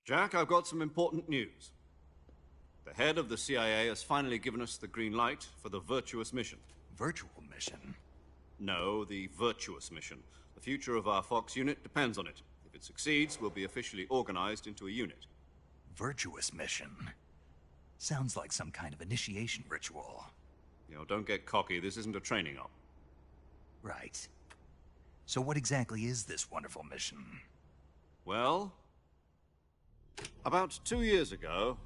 Jack, I've got some important news. The head of the CIA has finally given us the green light for the virtuous mission. Virtual mission? No, the virtuous mission. The future of our Fox unit depends on it. If it succeeds, we'll be officially organized into a unit. Virtuous mission? Sounds like some kind of initiation ritual. You know, don't get cocky. This isn't a training op. Right. So what exactly is this wonderful mission? Well, about 2 years ago,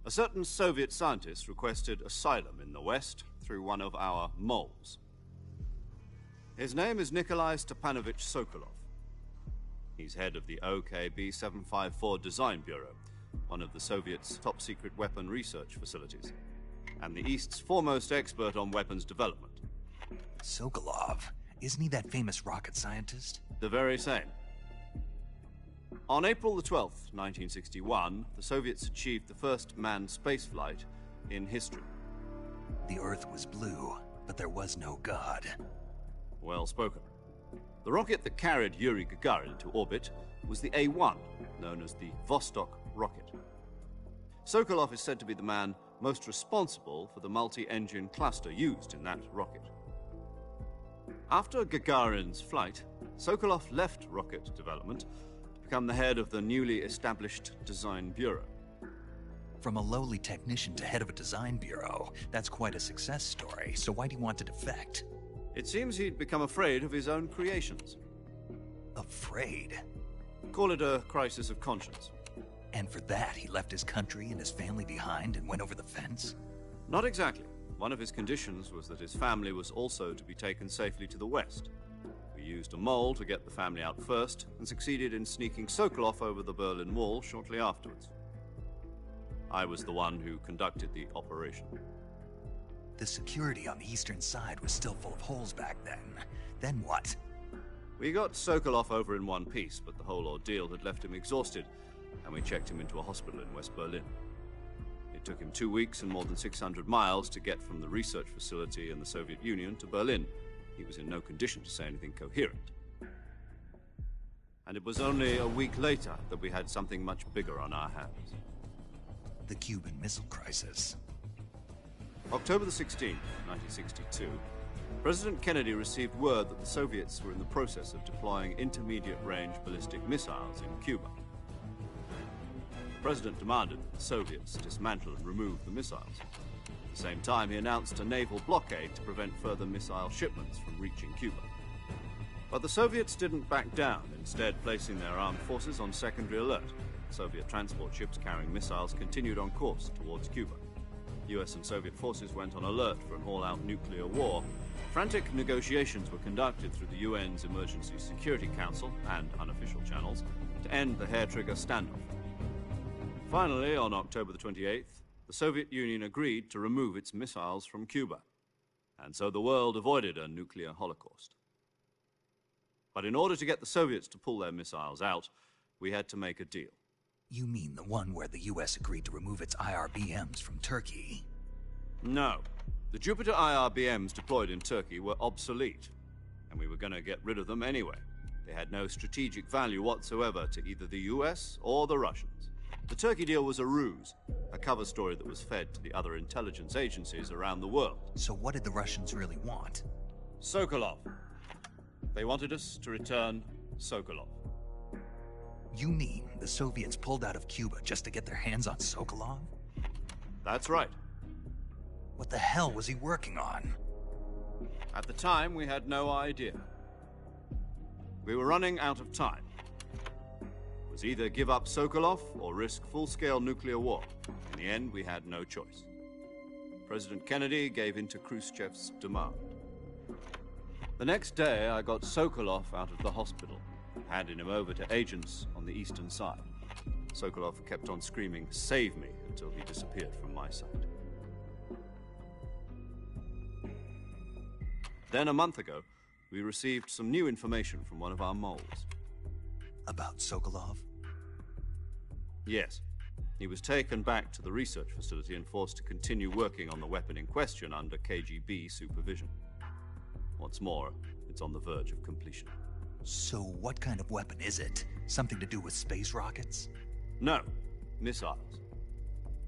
a certain Soviet scientist requested asylum in the West through one of our moles. His name is Nikolai Stepanovich Sokolov. He's head of the OKB 754 Design Bureau, one of the Soviets' top-secret weapon research facilities, and the East's foremost expert on weapons development. Sokolov? Isn't he that famous rocket scientist? The very same. On April the 12th, 1961, the Soviets achieved the first manned spaceflight in history. The Earth was blue, but there was no God. Well spoken. The rocket that carried Yuri Gagarin to orbit was the A-1, known as the Vostok rocket. Sokolov is said to be the man most responsible for the multi-engine cluster used in that rocket. After Gagarin's flight, Sokolov left rocket development to become the head of the newly established Design Bureau. From a lowly technician to head of a design bureau, that's quite a success story, so why do you want to defect? It seems he'd become afraid of his own creations. Afraid? Call it a crisis of conscience. And for that, he left his country and his family behind and went over the fence? Not exactly. One of his conditions was that his family was also to be taken safely to the West. We used a mole to get the family out first, and succeeded in sneaking Sokolov over the Berlin Wall shortly afterwards. I was the one who conducted the operation. The security on the eastern side was still full of holes back then. Then what? We got Sokolov over in one piece, but the whole ordeal had left him exhausted, and we checked him into a hospital in West Berlin. It took him 2 weeks and more than 600 miles to get from the research facility in the Soviet Union to Berlin. He was in no condition to say anything coherent. And it was only a week later that we had something much bigger on our hands. The Cuban Missile Crisis. October the 16th, 1962, President Kennedy received word that the Soviets were in the process of deploying intermediate-range ballistic missiles in Cuba. The President demanded that the Soviets dismantle and remove the missiles. At the same time, he announced a naval blockade to prevent further missile shipments from reaching Cuba. But the Soviets didn't back down, instead placing their armed forces on secondary alert. Soviet transport ships carrying missiles continued on course towards Cuba. US and Soviet forces went on alert for an all-out nuclear war. Frantic negotiations were conducted through the UN's Emergency Security Council and unofficial channels to end the hair-trigger standoff. Finally, on October the 28th, the Soviet Union agreed to remove its missiles from Cuba, and so the world avoided a nuclear holocaust. But in order to get the Soviets to pull their missiles out, we had to make a deal. You mean the one where the US agreed to remove its IRBMs from Turkey? No. The Jupiter IRBMs deployed in Turkey were obsolete, and we were going to get rid of them anyway. They had no strategic value whatsoever to either the US or the Russians. The Turkey deal was a ruse, a cover story that was fed to the other intelligence agencies around the world. So what did the Russians really want? Sokolov. They wanted us to return Sokolov. You mean the Soviets pulled out of Cuba just to get their hands on Sokolov? That's right. What the hell was he working on? At the time, we had no idea. We were running out of time. It was either give up Sokolov or risk full-scale nuclear war. In the end, we had no choice. President Kennedy gave in to Khrushchev's demand. The next day, I got Sokolov out of the hospital, handing him over to agents on the eastern side. Sokolov kept on screaming, "Save me," until he disappeared from my sight. Then, a month ago, we received some new information from one of our moles. About Sokolov? Yes. He was taken back to the research facility and forced to continue working on the weapon in question under KGB supervision. What's more, it's on the verge of completion. So what kind of weapon is it? Something to do with space rockets? No, missiles.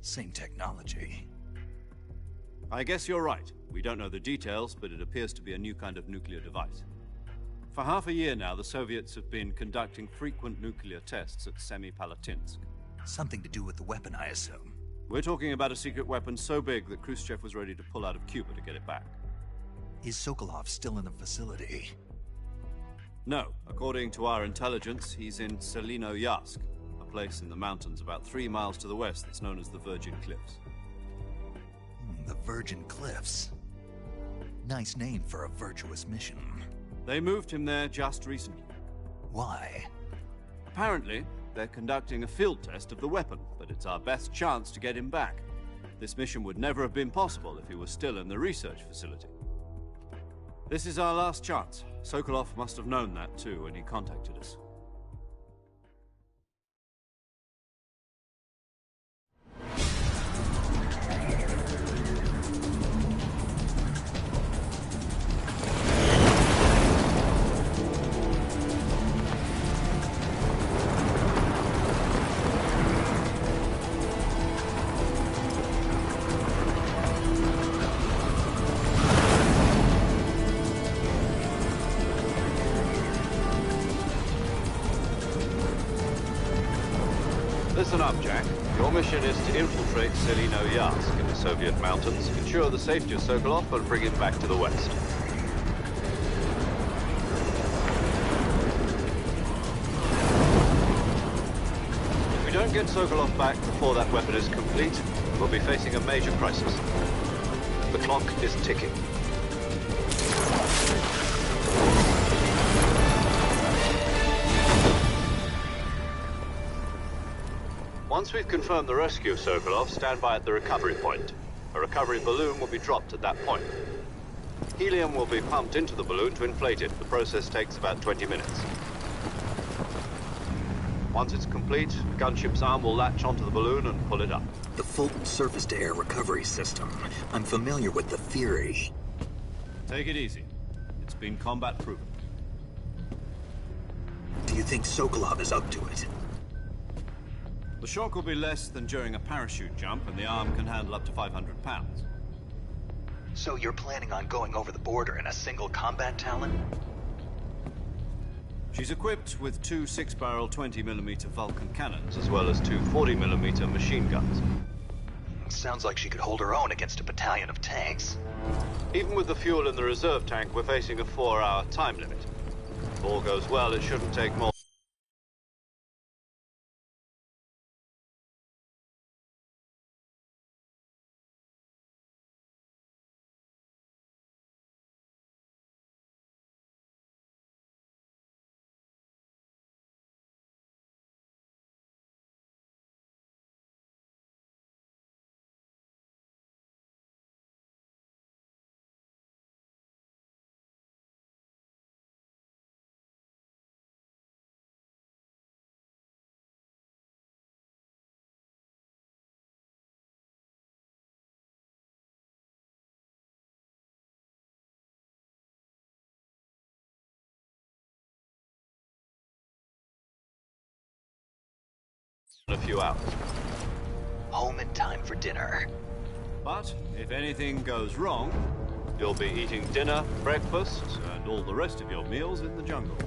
Same technology. I guess you're right. We don't know the details, but it appears to be a new kind of nuclear device. For half a year now, the Soviets have been conducting frequent nuclear tests at Semipalatinsk. Something to do with the weapon, I assume. We're talking about a secret weapon so big that Khrushchev was ready to pull out of Cuba to get it back. Is Sokolov still in the facility? No. According to our intelligence, he's in Selino-Yarsk, a place in the mountains about 3 miles to the west that's known as the Virgin Cliffs. The Virgin Cliffs. Nice name for a virtuous mission. They moved him there just recently. Why? Apparently, they're conducting a field test of the weapon, but it's our best chance to get him back. This mission would never have been possible if he was still in the research facility. This is our last chance. Sokolov must have known that too when he contacted us. Listen up, Jack. Your mission is to infiltrate Selino-Yarsk in the Soviet mountains, ensure the safety of Sokolov, and bring him back to the west. If we don't get Sokolov back before that weapon is complete, we'll be facing a major crisis. The clock is ticking. Once we've confirmed the rescue of Sokolov, stand by at the recovery point. A recovery balloon will be dropped at that point. Helium will be pumped into the balloon to inflate it. The process takes about 20 minutes. Once it's complete, the gunship's arm will latch onto the balloon and pull it up. The Fulton surface-to-air recovery system. I'm familiar with the theory. Take it easy. It's been combat-proven. Do you think Sokolov is up to it? The shock will be less than during a parachute jump, and the arm can handle up to 500 pounds. So you're planning on going over the border in a single combat Talon? She's equipped with 2 6-barrel 20mm Vulcan cannons, as well as 2 40mm machine guns. Sounds like she could hold her own against a battalion of tanks. Even with the fuel in the reserve tank, we're facing a 4-hour time limit. If all goes well, it shouldn't take more in a few hours. Home in time for dinner. But if anything goes wrong, you'll be eating dinner, breakfast, and all the rest of your meals in the jungle.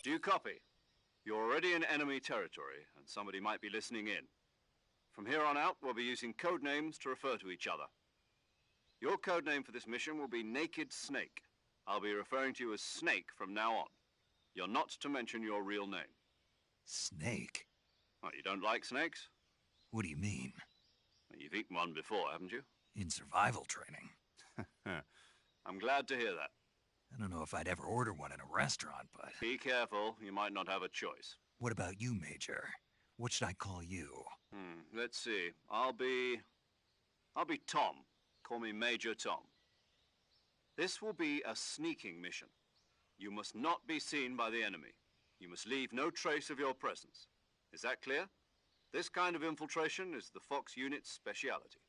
Do you copy? You're already in enemy territory, and somebody might be listening in. From here on out, we'll be using code names to refer to each other. Your code name for this mission will be Naked Snake. I'll be referring to you as Snake from now on. You're not to mention your real name. Snake? Oh, you don't like snakes? What do you mean? Well, you've eaten one before, haven't you? In survival training. I'm glad to hear that. I don't know if I'd ever order one in a restaurant, but... Be careful, you might not have a choice. What about you, Major? What should I call you? Let's see. I'll be Tom. Call me Major Tom. This will be a sneaking mission. You must not be seen by the enemy. You must leave no trace of your presence. Is that clear? This kind of infiltration is the Fox unit's speciality.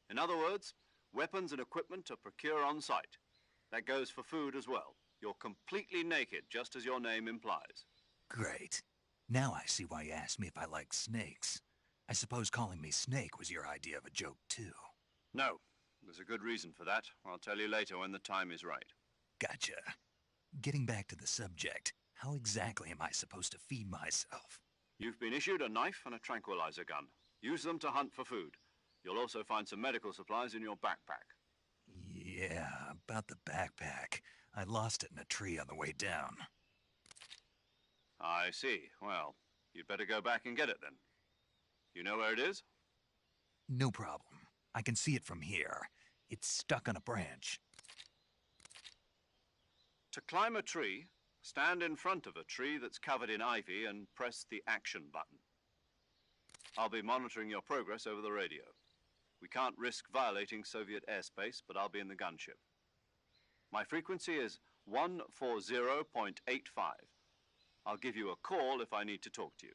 In other words, weapons and equipment are procured on site. That goes for food as well. You're completely naked, just as your name implies. Great. Now I see why you asked me if I like snakes. I suppose calling me Snake was your idea of a joke, too. No. There's a good reason for that. I'll tell you later when the time is right. Gotcha. Getting back to the subject, how exactly am I supposed to feed myself? You've been issued a knife and a tranquilizer gun. Use them to hunt for food. You'll also find some medical supplies in your backpack. Yeah, about the backpack. I lost it in a tree on the way down. I see. Well, you'd better go back and get it then. You know where it is? No problem. I can see it from here. It's stuck on a branch. To climb a tree, stand in front of a tree that's covered in ivy and press the action button. I'll be monitoring your progress over the radio. We can't risk violating Soviet airspace, but I'll be in the gunship. My frequency is 140.85. I'll give you a call if I need to talk to you.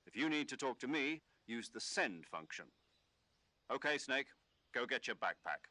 If you need to talk to me, use the send function. Okay, Snake, go get your backpack.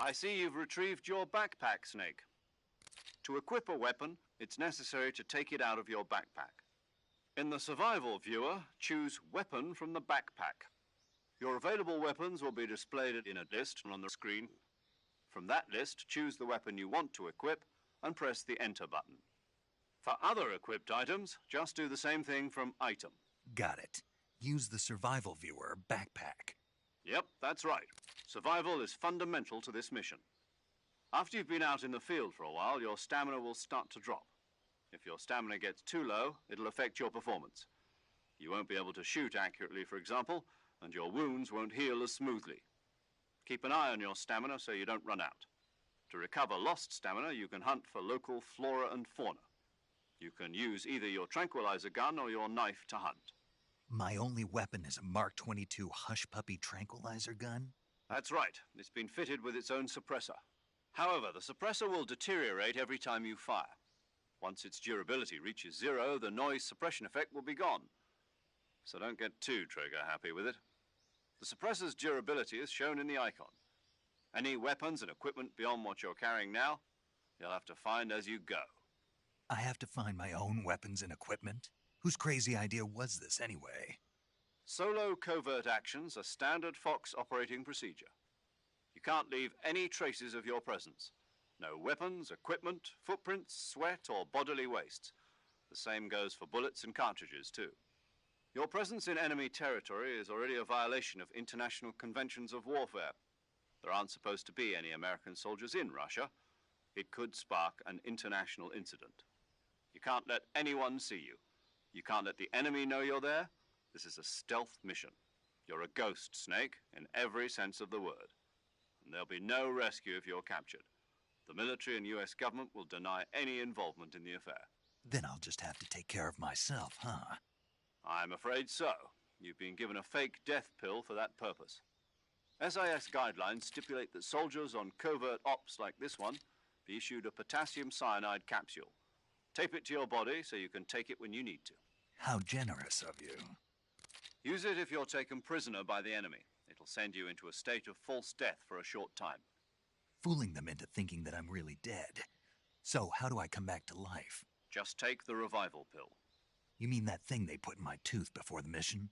I see you've retrieved your backpack, Snake. To equip a weapon, it's necessary to take it out of your backpack. In the survival viewer, choose Weapon from the backpack. Your available weapons will be displayed in a list on the screen. From that list, choose the weapon you want to equip and press the Enter button. For other equipped items, just do the same thing from Item. Got it. Use the survival viewer backpack. Yep, that's right. Survival is fundamental to this mission. After you've been out in the field for a while, your stamina will start to drop. If your stamina gets too low, it'll affect your performance. You won't be able to shoot accurately, for example, and your wounds won't heal as smoothly. Keep an eye on your stamina so you don't run out. To recover lost stamina, you can hunt for local flora and fauna. You can use either your tranquilizer gun or your knife to hunt. My only weapon is a Mark 22 Hush Puppy tranquilizer gun? That's right. It's been fitted with its own suppressor. However, the suppressor will deteriorate every time you fire. Once its durability reaches 0, the noise suppression effect will be gone. So don't get too trigger-happy with it. The suppressor's durability is shown in the icon. Any weapons and equipment beyond what you're carrying now, you'll have to find as you go. I have to find my own weapons and equipment? Whose crazy idea was this anyway? Solo covert actions are standard Fox operating procedure. You can't leave any traces of your presence. No weapons, equipment, footprints, sweat, or bodily wastes. The same goes for bullets and cartridges, too. Your presence in enemy territory is already a violation of international conventions of warfare. There aren't supposed to be any American soldiers in Russia. It could spark an international incident. You can't let anyone see you. You can't let the enemy know you're there. This is a stealth mission. You're a ghost, Snake, in every sense of the word. And there'll be no rescue if you're captured. The military and US government will deny any involvement in the affair. Then I'll just have to take care of myself, huh? I'm afraid so. You've been given a fake death pill for that purpose. SIS guidelines stipulate that soldiers on covert ops like this one be issued a potassium cyanide capsule. Tape it to your body so you can take it when you need to. How generous of you. Use it if you're taken prisoner by the enemy. It'll send you into a state of false death for a short time. Fooling them into thinking that I'm really dead. So how do I come back to life? Just take the revival pill. You mean that thing they put in my tooth before the mission?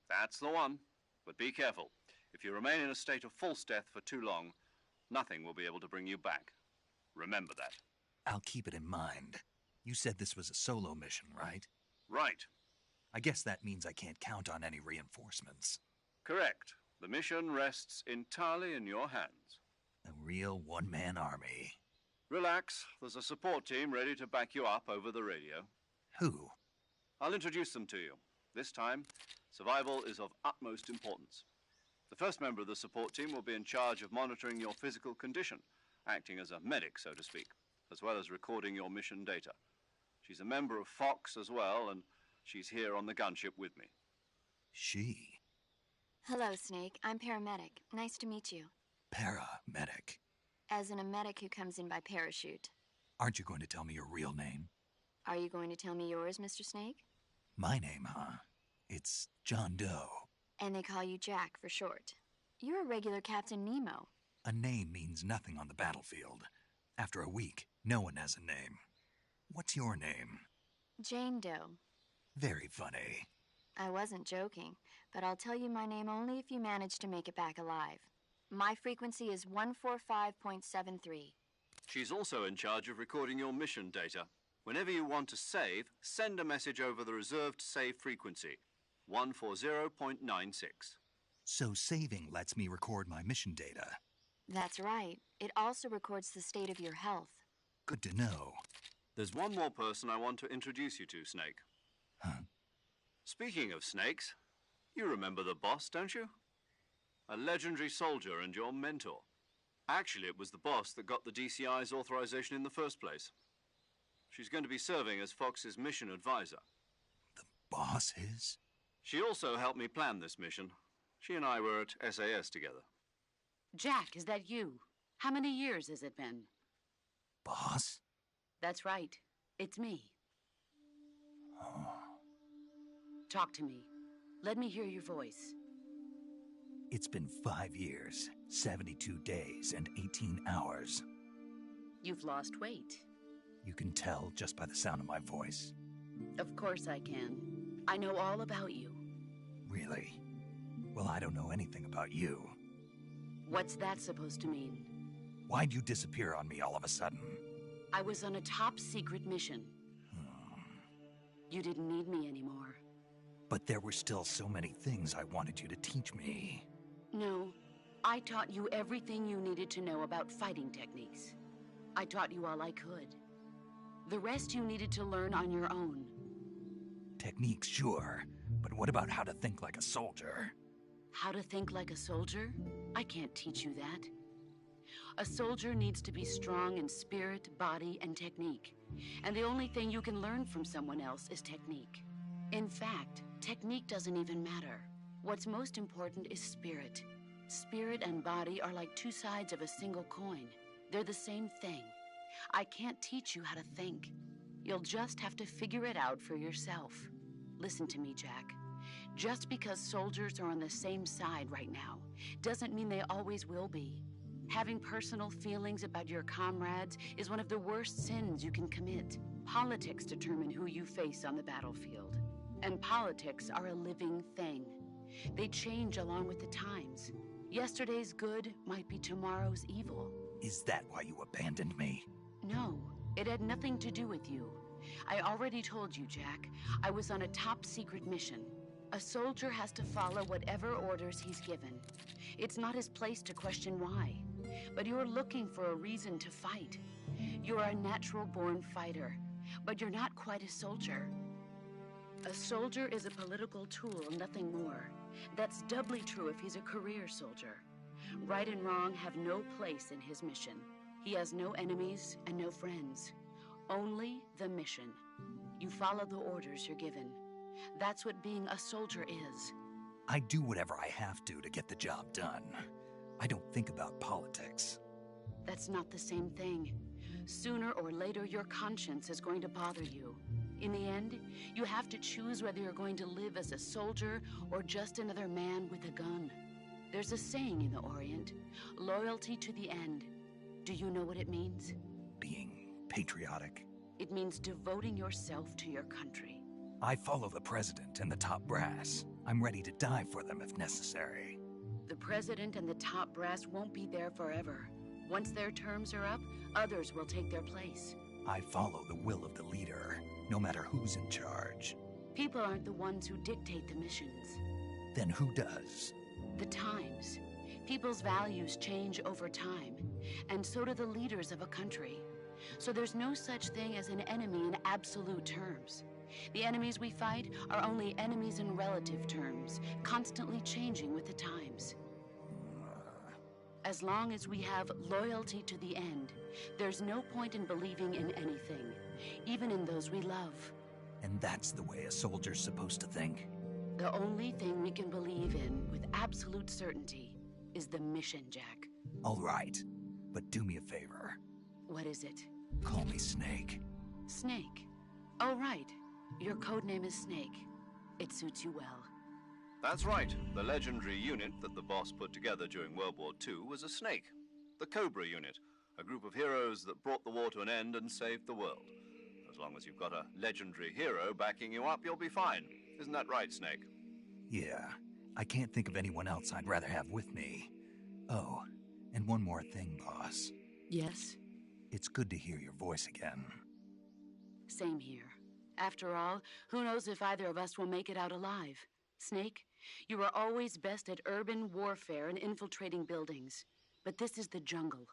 That's the one. But be careful. If you remain in a state of false death for too long, nothing will be able to bring you back. Remember that. I'll keep it in mind. You said this was a solo mission, right? Right. I guess that means I can't count on any reinforcements. Correct. The mission rests entirely in your hands. A real one-man army. Relax. There's a support team ready to back you up over the radio. Who? I'll introduce them to you. This time, survival is of utmost importance. The first member of the support team will be in charge of monitoring your physical condition, acting as a medic, so to speak, as well as recording your mission data. She's a member of Fox as well, and she's here on the gunship with me. She? Hello, Snake. I'm paramedic. Nice to meet you. Paramedic. As in a medic who comes in by parachute. Aren't you going to tell me your real name? Are you going to tell me yours, Mr. Snake? My name, huh? It's John Doe. And they call you Jack for short. You're a regular Captain Nemo. A name means nothing on the battlefield. After a week, no one has a name. What's your name? Jane Doe. Very funny. I wasn't joking, but I'll tell you my name only if you manage to make it back alive. My frequency is 145.73. She's also in charge of recording your mission data. Whenever you want to save, send a message over the reserved save frequency, 140.96. So saving lets me record my mission data. That's right. It also records the state of your health. Good to know. There's one more person I want to introduce you to, Snake. Huh? Speaking of snakes, you remember the boss, don't you? A legendary soldier and your mentor. Actually, it was the boss that got the DCI's authorization in the first place. She's going to be serving as Fox's mission advisor. The boss is? She also helped me plan this mission. She and I were at SAS together. Jack, is that you? How many years has it been? Boss? That's right. It's me. Oh. Talk to me. Let me hear your voice. It's been 5 years, 72 days, and 18 hours. You've lost weight. You can tell just by the sound of my voice. Of course I can. I know all about you. Really? Well, I don't know anything about you. What's that supposed to mean? Why'd you disappear on me all of a sudden? I was on a top-secret mission. You didn't need me anymore. But there were still so many things I wanted you to teach me. No, I taught you everything you needed to know about fighting techniques. I taught you all I could. The rest you needed to learn on your own. Techniques, sure. But what about how to think like a soldier? How to think like a soldier? I can't teach you that. A soldier needs to be strong in spirit, body, and technique. And the only thing you can learn from someone else is technique. In fact, technique doesn't even matter. What's most important is spirit. Spirit and body are like two sides of a single coin. They're the same thing. I can't teach you how to think. You'll just have to figure it out for yourself. Listen to me, Jack. Just because soldiers are on the same side right now doesn't mean they always will be. Having personal feelings about your comrades is one of the worst sins you can commit. Politics determine who you face on the battlefield. And politics are a living thing. They change along with the times. Yesterday's good might be tomorrow's evil. Is that why you abandoned me? No, it had nothing to do with you. I already told you, Jack. I was on a top-secret mission. A soldier has to follow whatever orders he's given. It's not his place to question why. But you're looking for a reason to fight. You're a natural-born fighter, but you're not quite a soldier. A soldier is a political tool, nothing more. That's doubly true if he's a career soldier. Right and wrong have no place in his mission. He has no enemies and no friends. Only the mission. You follow the orders you're given. That's what being a soldier is. I do whatever I have to get the job done. I don't think about politics. That's not the same thing. Sooner or later, your conscience is going to bother you. In the end, you have to choose whether you're going to live as a soldier or just another man with a gun. There's a saying in the Orient, loyalty to the end. Do you know what it means? Being patriotic. It means devoting yourself to your country. I follow the president and the top brass. I'm ready to die for them if necessary. The president and the top brass won't be there forever. Once their terms are up, others will take their place. I follow the will of the leader, no matter who's in charge. People aren't the ones who dictate the missions. Then who does? The times. People's values change over time, and so do the leaders of a country. So there's no such thing as an enemy in absolute terms. The enemies we fight are only enemies in relative terms, constantly changing with the times. As long as we have loyalty to the end, there's no point in believing in anything, even in those we love. And that's the way a soldier's supposed to think? The only thing we can believe in with absolute certainty is the mission, Jack. All right, but do me a favor. What is it? Call me Snake. Snake? Oh, right. Your codename is Snake. It suits you well. That's right. The legendary unit that the boss put together during World War II was a snake. The Cobra unit, a group of heroes that brought the war to an end and saved the world. As long as you've got a legendary hero backing you up, you'll be fine. Isn't that right, Snake? Yeah. I can't think of anyone else I'd rather have with me. Oh, and one more thing, boss. Yes? It's good to hear your voice again. Same here. After all, who knows if either of us will make it out alive? Snake, you are always best at urban warfare and infiltrating buildings. But this is the jungle.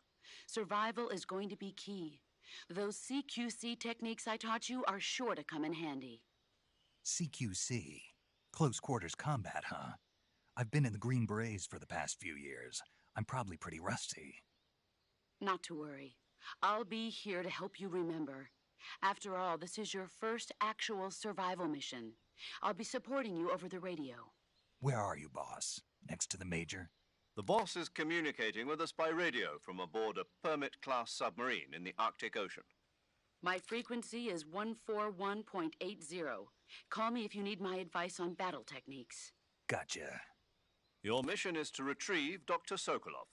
Survival is going to be key. Those CQC techniques I taught you are sure to come in handy. CQC? Close quarters combat, huh? I've been in the Green Berets for the past few years. I'm probably pretty rusty. Not to worry. I'll be here to help you remember. After all, this is your first actual survival mission. I'll be supporting you over the radio. Where are you, boss? Next to the Major? The boss is communicating with us by radio from aboard a Permit-class submarine in the Arctic Ocean. My frequency is 141.80. Call me if you need my advice on battle techniques. Gotcha. Your mission is to retrieve Dr. Sokolov.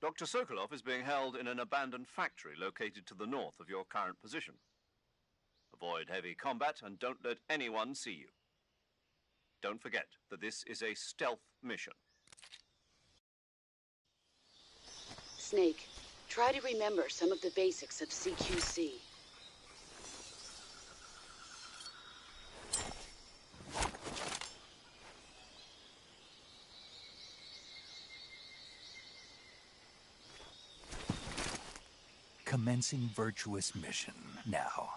Dr. Sokolov is being held in an abandoned factory located to the north of your current position. Avoid heavy combat and don't let anyone see you. Don't forget that this is a stealth mission. Snake, try to remember some of the basics of CQC. Commencing virtuous mission now.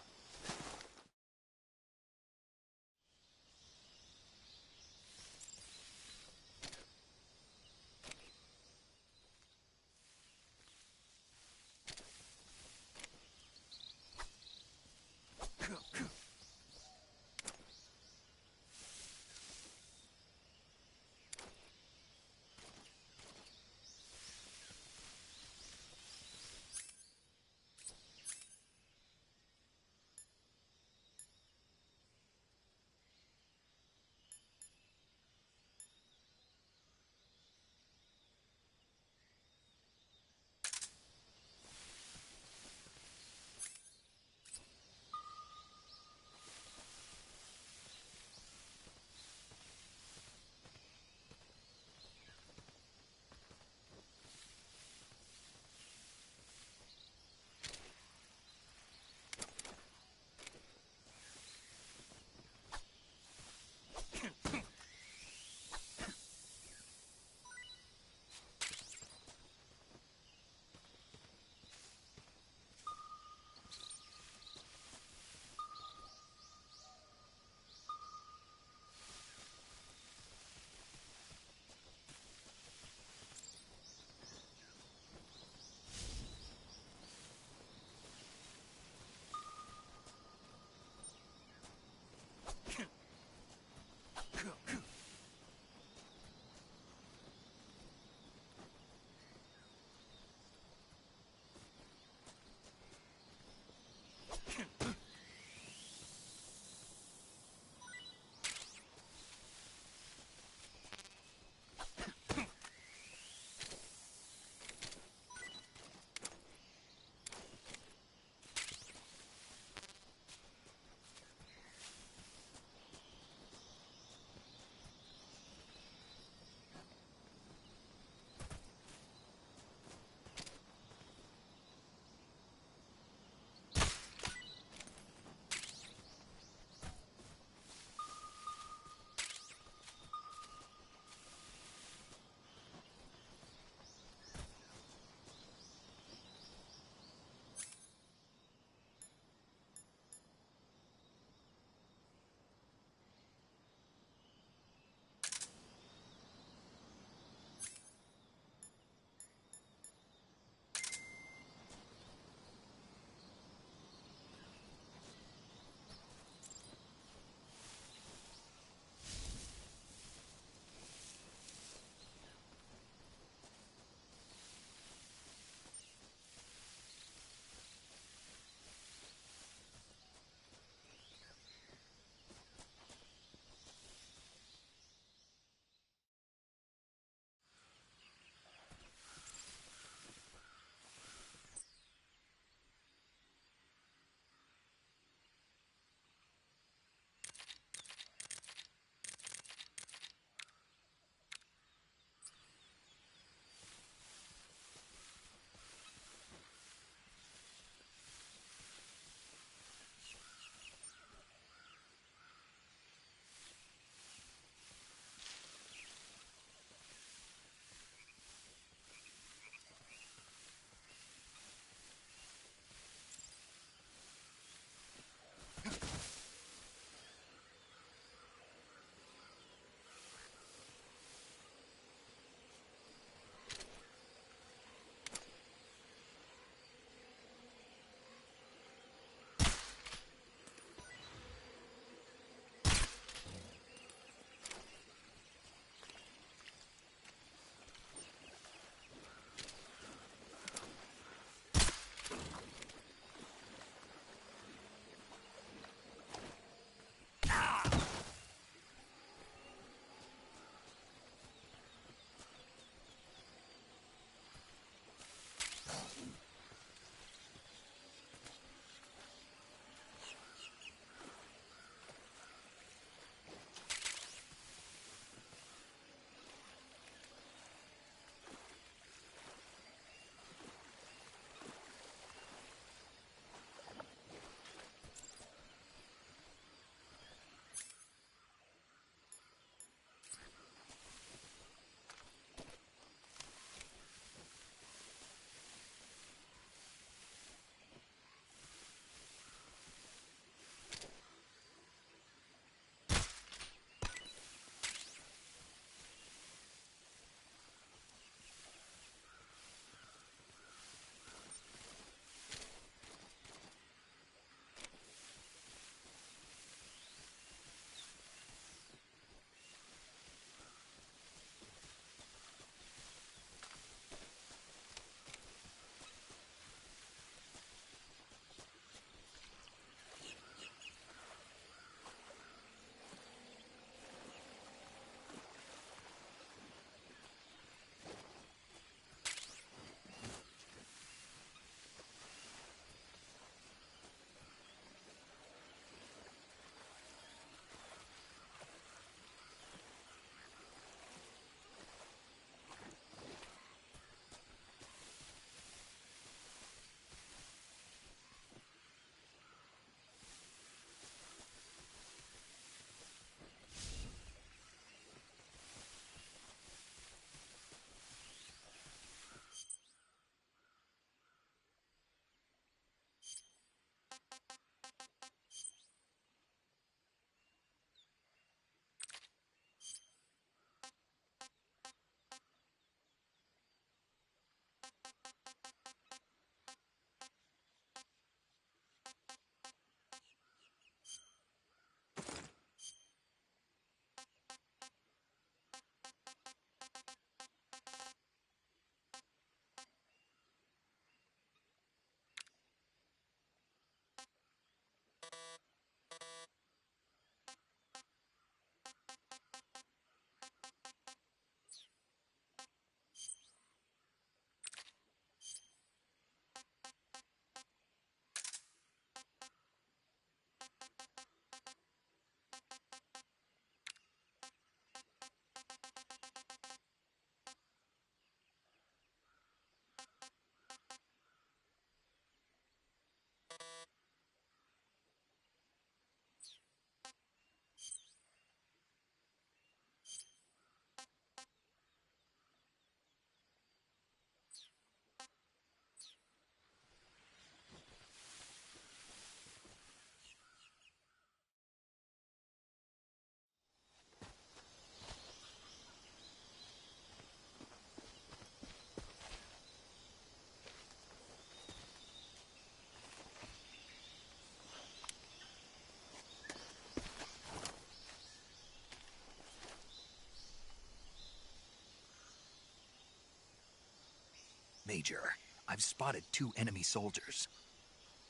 Major, I've spotted 2 enemy soldiers.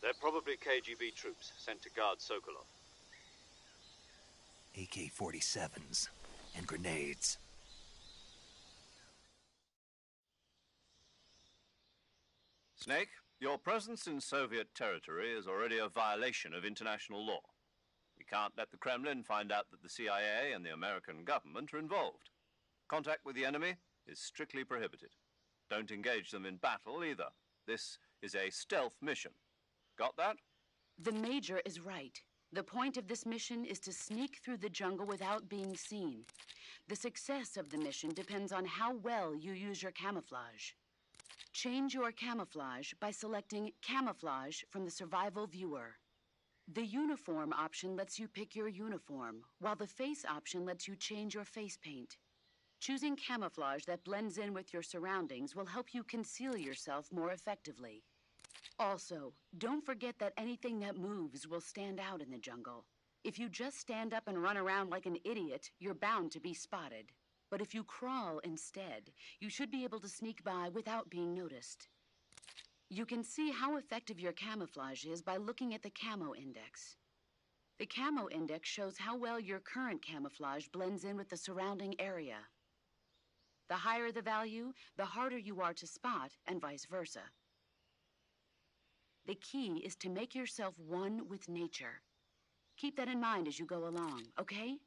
They're probably KGB troops sent to guard Sokolov. AK-47s and grenades. Snake, your presence in Soviet territory is already a violation of international law. We can't let the Kremlin find out that the CIA and the American government are involved. Contact with the enemy is strictly prohibited. Don't engage them in battle either. This is a stealth mission. Got that? The Major is right. The point of this mission is to sneak through the jungle without being seen. The success of the mission depends on how well you use your camouflage. Change your camouflage by selecting Camouflage from the Survival Viewer. The Uniform option lets you pick your uniform, while the Face option lets you change your face paint. Choosing camouflage that blends in with your surroundings will help you conceal yourself more effectively. Also, don't forget that anything that moves will stand out in the jungle. If you just stand up and run around like an idiot, you're bound to be spotted. But if you crawl instead, you should be able to sneak by without being noticed. You can see how effective your camouflage is by looking at the Camo Index. The Camo Index shows how well your current camouflage blends in with the surrounding area. The higher the value, the harder you are to spot, and vice versa. The key is to make yourself one with nature. Keep that in mind as you go along, okay?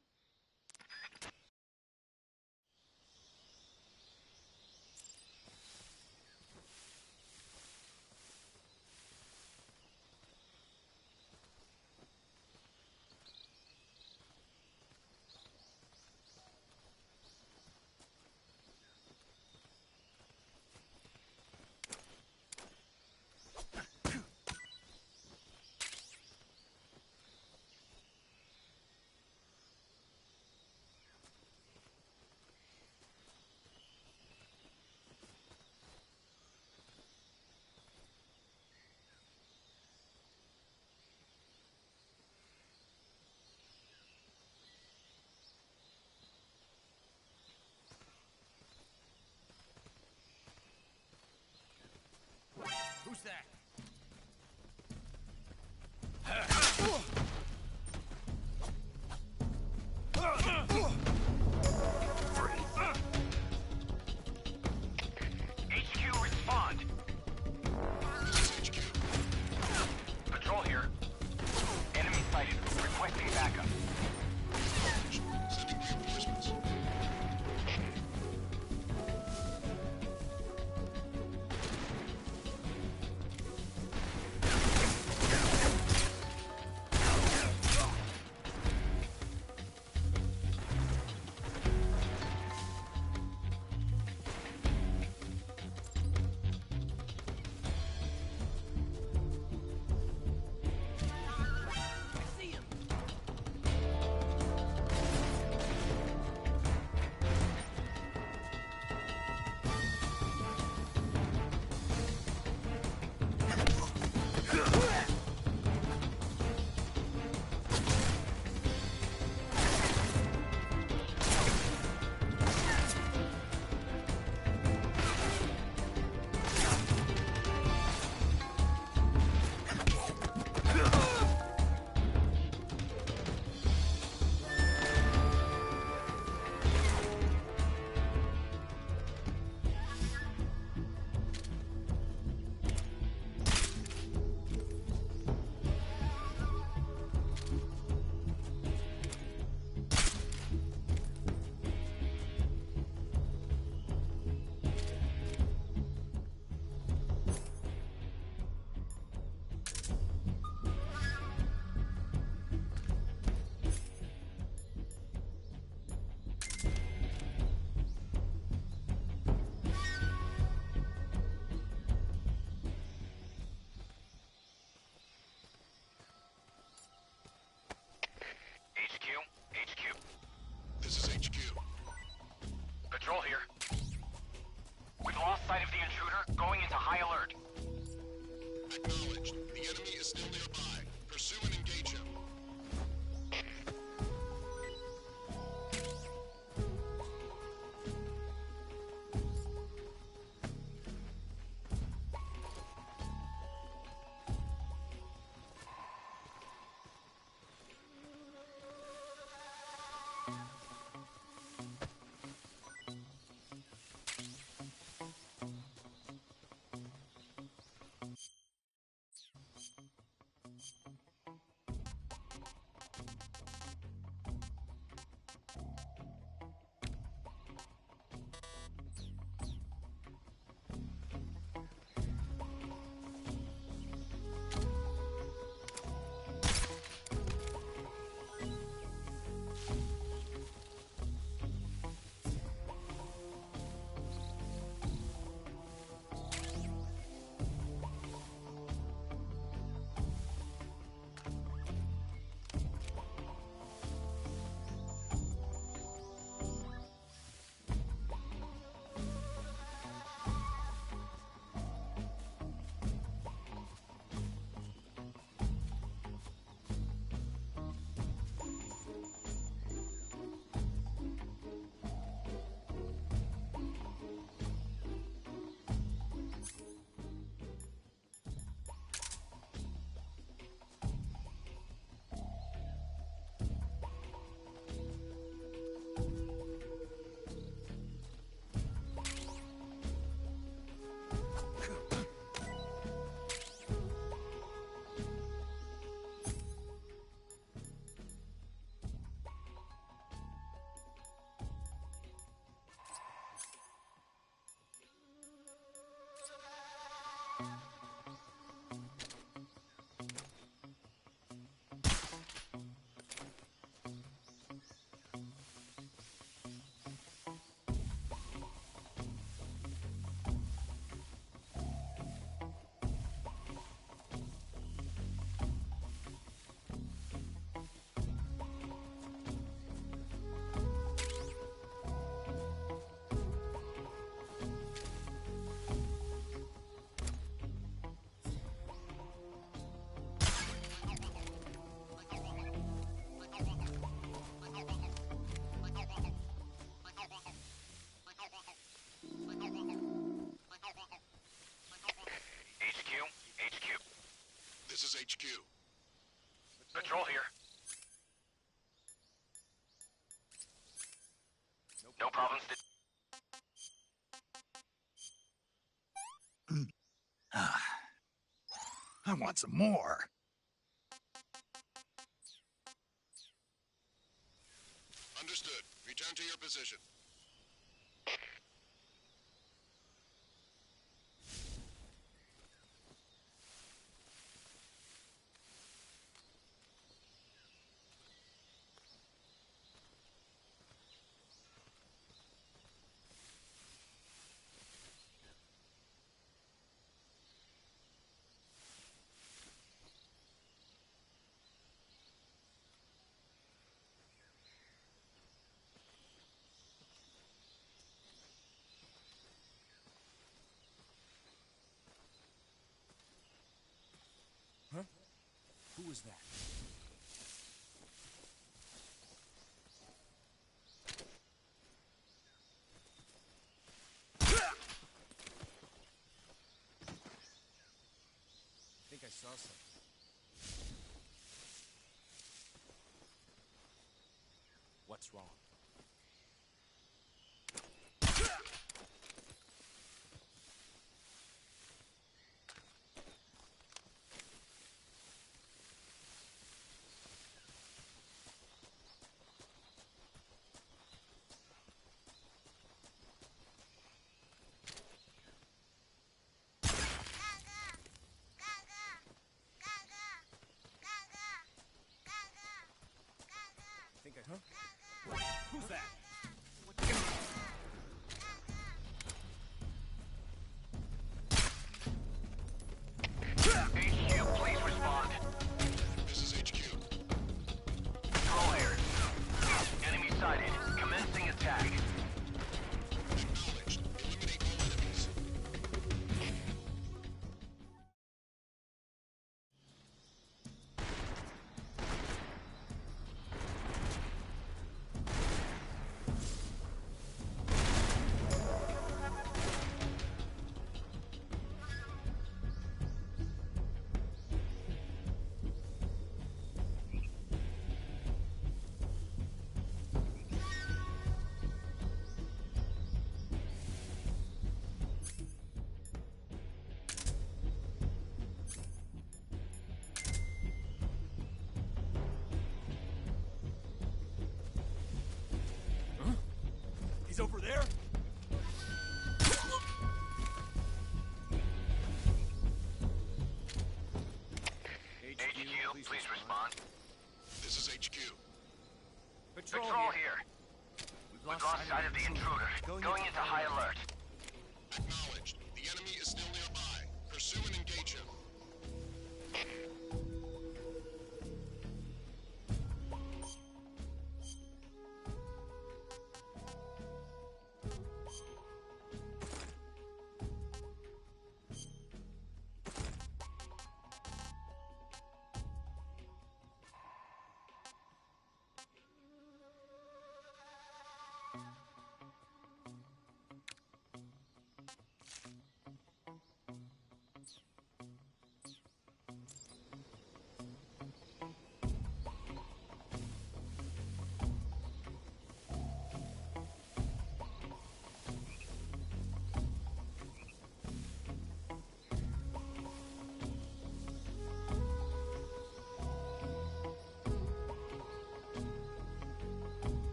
Who's that? HQ, respond. Patrol here. Enemy sighted. Requesting backup. HQ. This is HQ. Patrol here. No problems. I want some more. Understood. Return to your position. Huh? Who was that? I think I saw something. What's wrong? Huh? Who's that? HQ, please respond. This is HQ. Patrol here. Enemy sighted. Commencing attack. Acknowledged. Eliminate all enemies. He's over there? HQ, please respond. This is HQ. Patrol here. We've lost sight of the intruder. Going into high alert. Acknowledged. The enemy is still nearby. Pursue and engage him.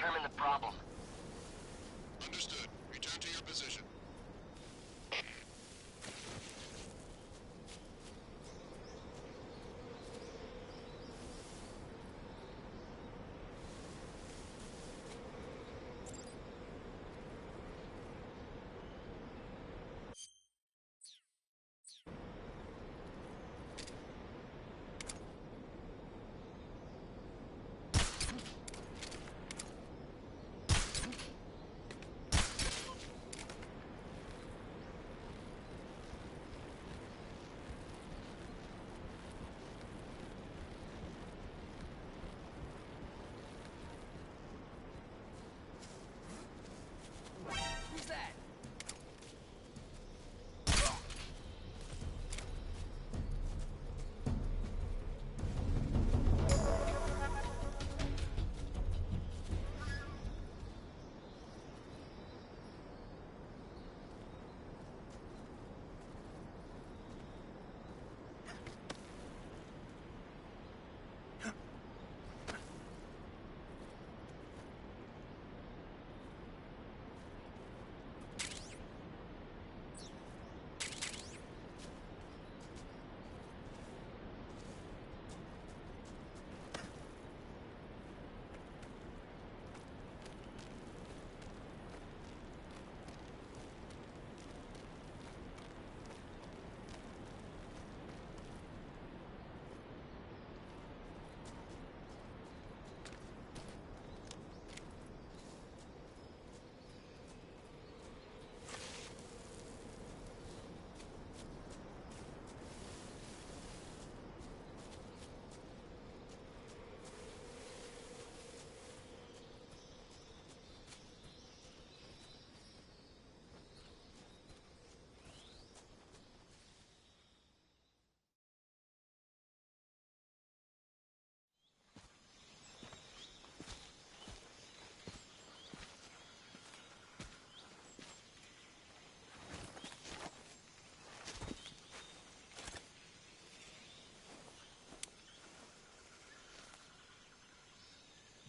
determine the problem. Understood. Return to your position. Who's that?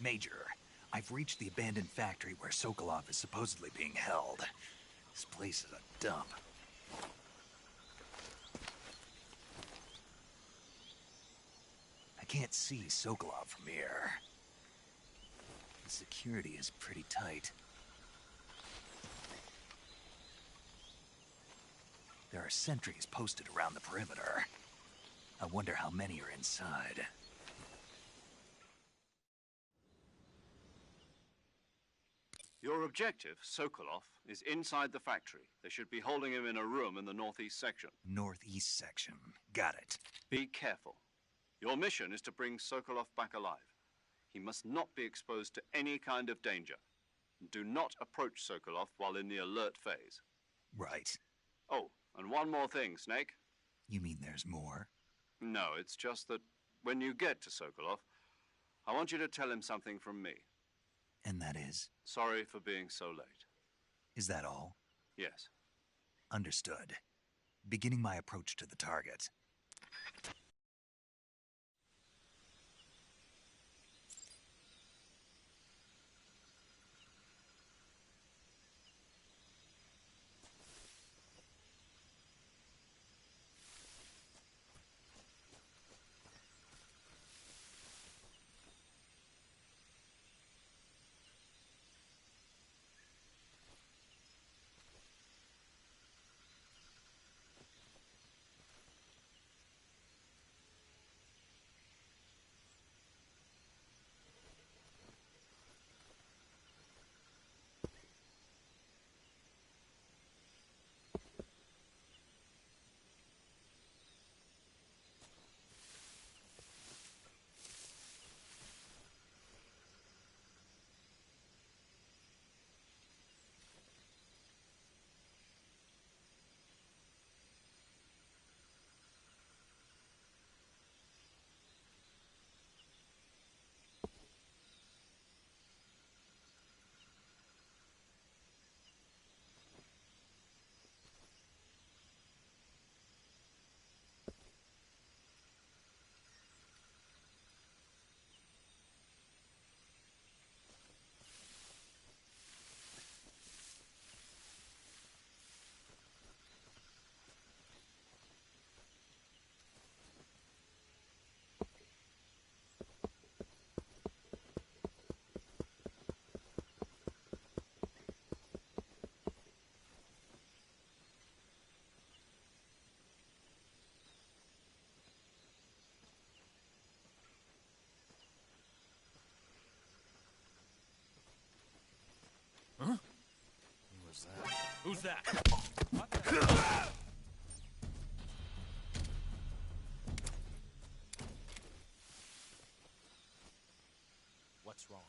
Major, I've reached the abandoned factory where Sokolov is supposedly being held. This place is a dump. I can't see Sokolov from here. The security is pretty tight. There are sentries posted around the perimeter. I wonder how many are inside. Your objective, Sokolov, is inside the factory. They should be holding him in a room in the northeast section. Northeast section. Got it. Be careful. Your mission is to bring Sokolov back alive. He must not be exposed to any kind of danger. Do not approach Sokolov while in the alert phase. Right. Oh, and one more thing, Snake. You mean there's more? No, it's just that when you get to Sokolov, I want you to tell him something from me. And that is? Sorry for being so late. Is that all? Yes. Understood. Beginning my approach to the target. was that? Who's that? What the? What's wrong?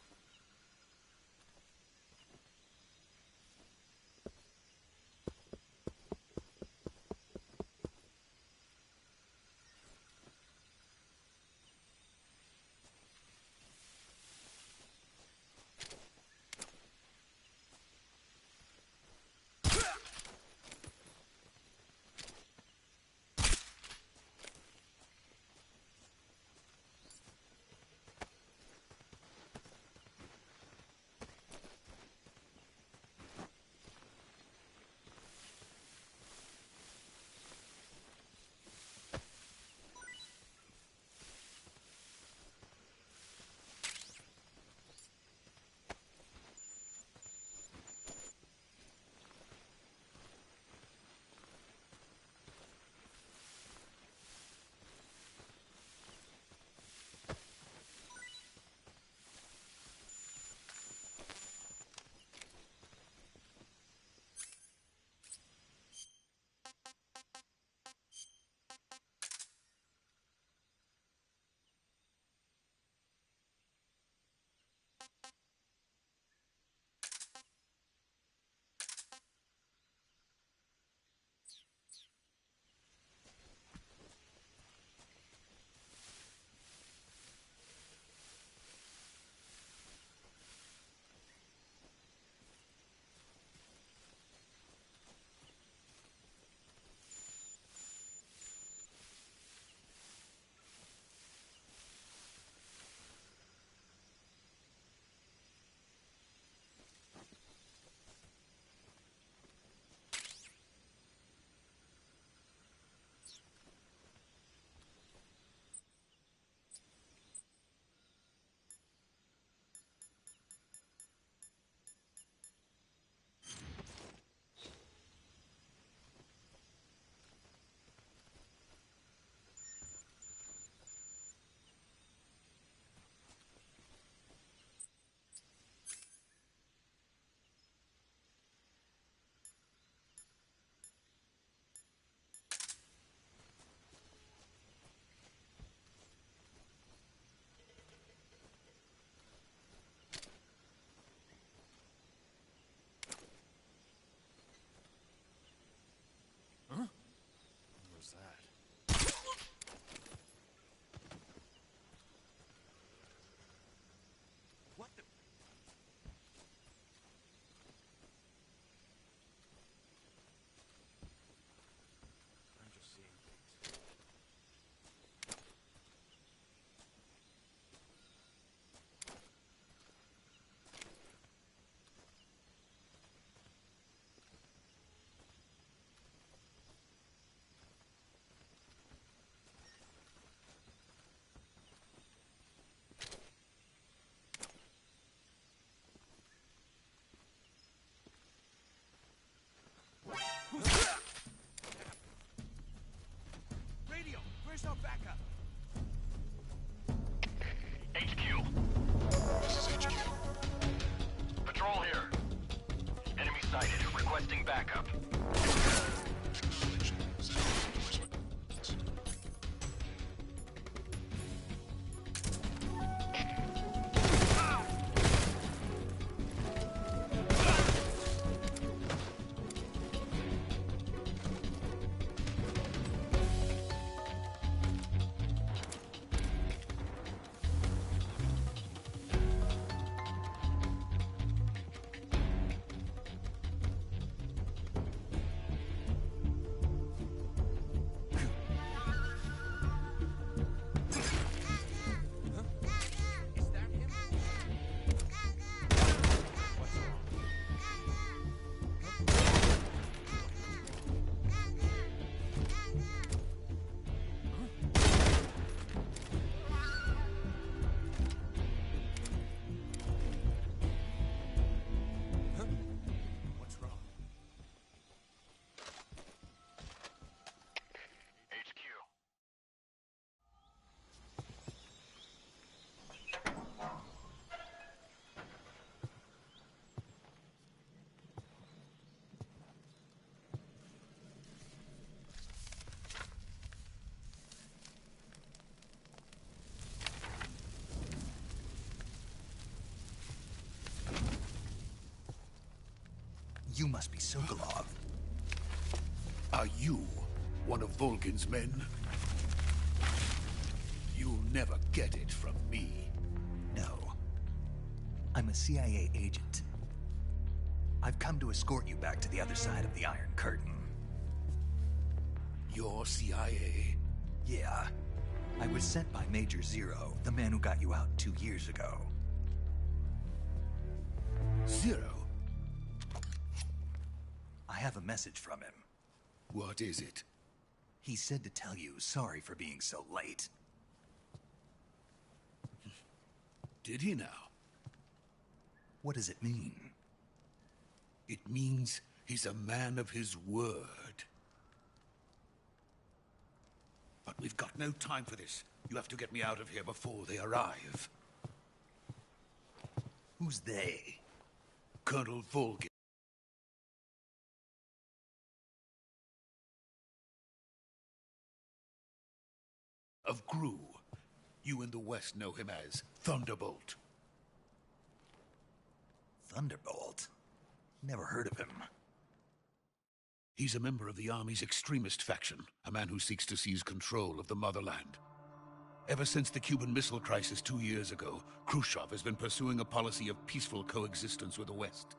Was that? What the? I'm just seeing things. Radio, where's our backup? HQ. This is HQ. Patrol here. Enemy sighted. Requesting backup. Acknowledged. Send reinforcement. You must be Sokolov. Are you one of Volgin's men? You'll never get it from me. No. I'm a CIA agent. I've come to escort you back to the other side of the Iron Curtain. You're CIA? Yeah. I was sent by Major Zero, the man who got you out 2 years ago. Zero? I have a message from him. What is it? He said to tell you sorry for being so late. Did he now? What does it mean? It means he's a man of his word. But we've got no time for this. You have to get me out of here before they arrive. Who's they? Colonel Volgin. Of Gru. You in the West know him as Thunderbolt. Thunderbolt? Never heard of him. He's a member of the Army's extremist faction, a man who seeks to seize control of the motherland. Ever since the Cuban Missile Crisis 2 years ago, Khrushchev has been pursuing a policy of peaceful coexistence with the West.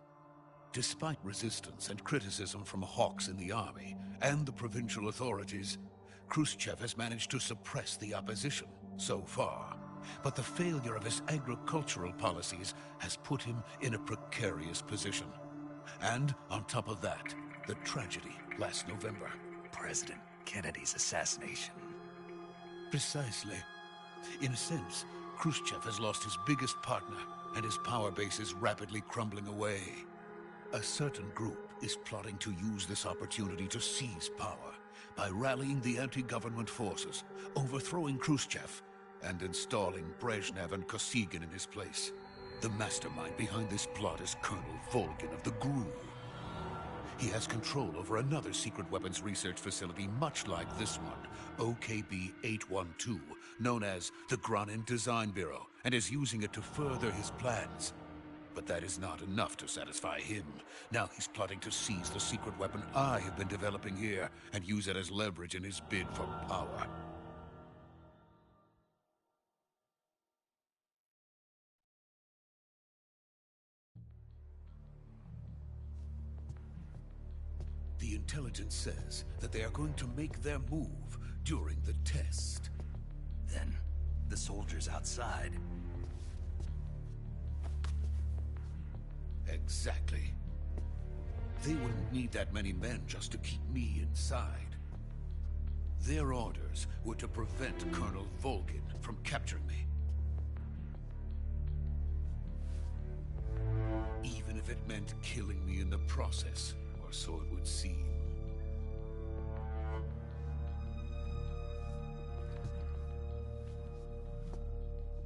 Despite resistance and criticism from hawks in the army and the provincial authorities, Khrushchev has managed to suppress the opposition so far. But the failure of his agricultural policies has put him in a precarious position. And on top of that, the tragedy last November. President Kennedy's assassination. Precisely. In a sense, Khrushchev has lost his biggest partner, and his power base is rapidly crumbling away. A certain group is plotting to use this opportunity to seize power by rallying the anti-government forces, overthrowing Khrushchev, and installing Brezhnev and Kosygin in his place. The mastermind behind this plot is Colonel Volgin of the GRU. He has control over another secret weapons research facility much like this one, OKB-812, known as the Granin Design Bureau, and is using it to further his plans. But that is not enough to satisfy him. Now he's plotting to seize the secret weapon I have been developing here and use it as leverage in his bid for power. The intelligence says that they are going to make their move during the test. Then, the soldiers outside. Exactly. They wouldn't need that many men just to keep me inside. Their orders were to prevent Colonel Volgin from capturing me. Even if it meant killing me in the process, or so it would seem.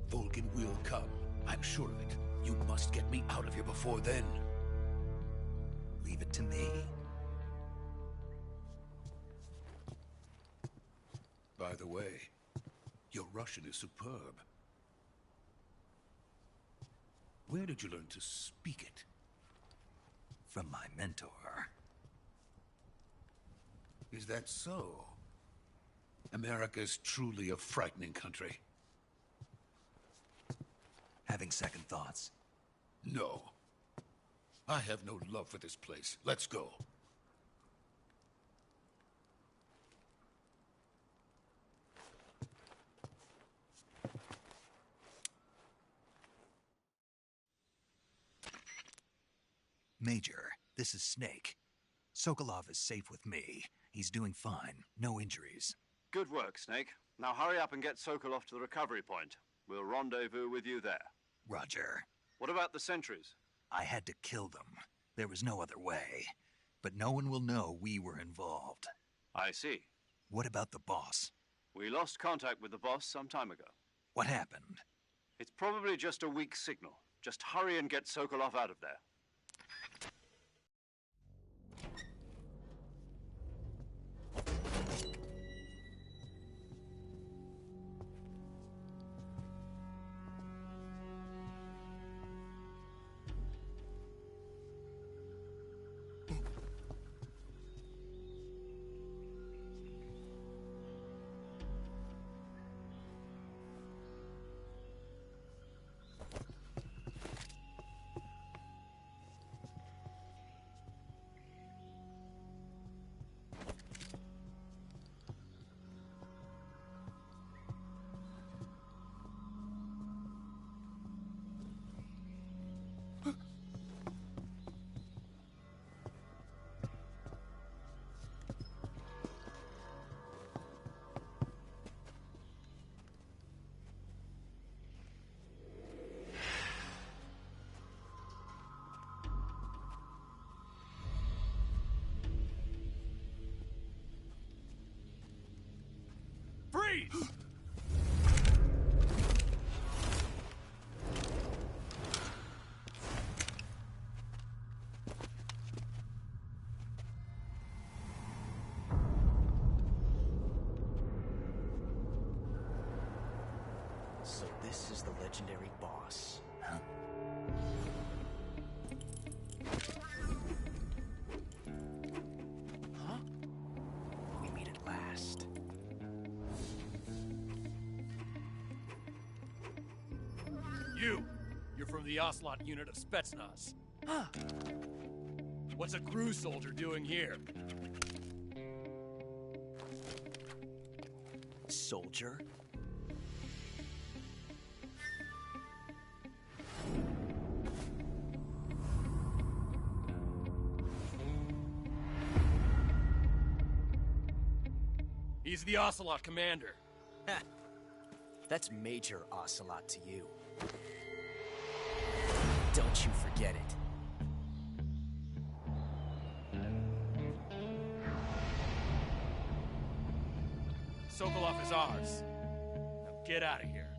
Volgin will come. I'm sure of it. You must get me out of here before then. Leave it to me. By the way, your Russian is superb. Where did you learn to speak it? From my mentor. Is that so? America's truly a frightening country. Having second thoughts? No. I have no love for this place. Let's go. Major, this is Snake. Sokolov is safe with me. He's doing fine. No injuries. Good work, Snake. Now hurry up and get Sokolov to the recovery point. We'll rendezvous with you there. Roger. What about the sentries? I had to kill them. There was no other way. But no one will know we were involved. I see. What about the boss? We lost contact with the boss some time ago. What happened? It's probably just a weak signal. Just hurry and get Sokolov out of there. Please. So this is the legendary boss. Huh? Huh? We meet at last. You're from the Ocelot unit of Spetsnaz. What's a crew soldier doing here? Soldier? He's the Ocelot commander. That's Major Ocelot to you. Don't you forget it. Sokolov is ours. Now get out of here.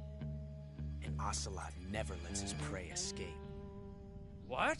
And Ocelot never lets his prey escape. What?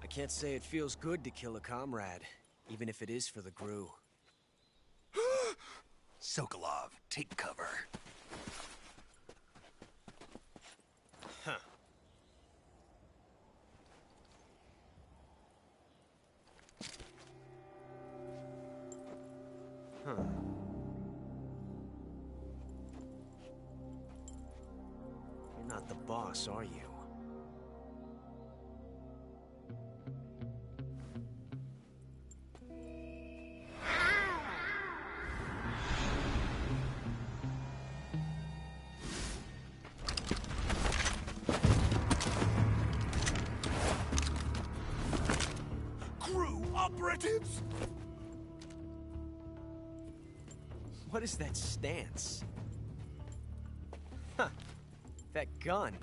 I can't say it feels good to kill a comrade, even if it is for the Gru. Sokolov, take cover. Huh. Huh. You're not the boss, are you? Operatives? What is that stance? Huh. That gun.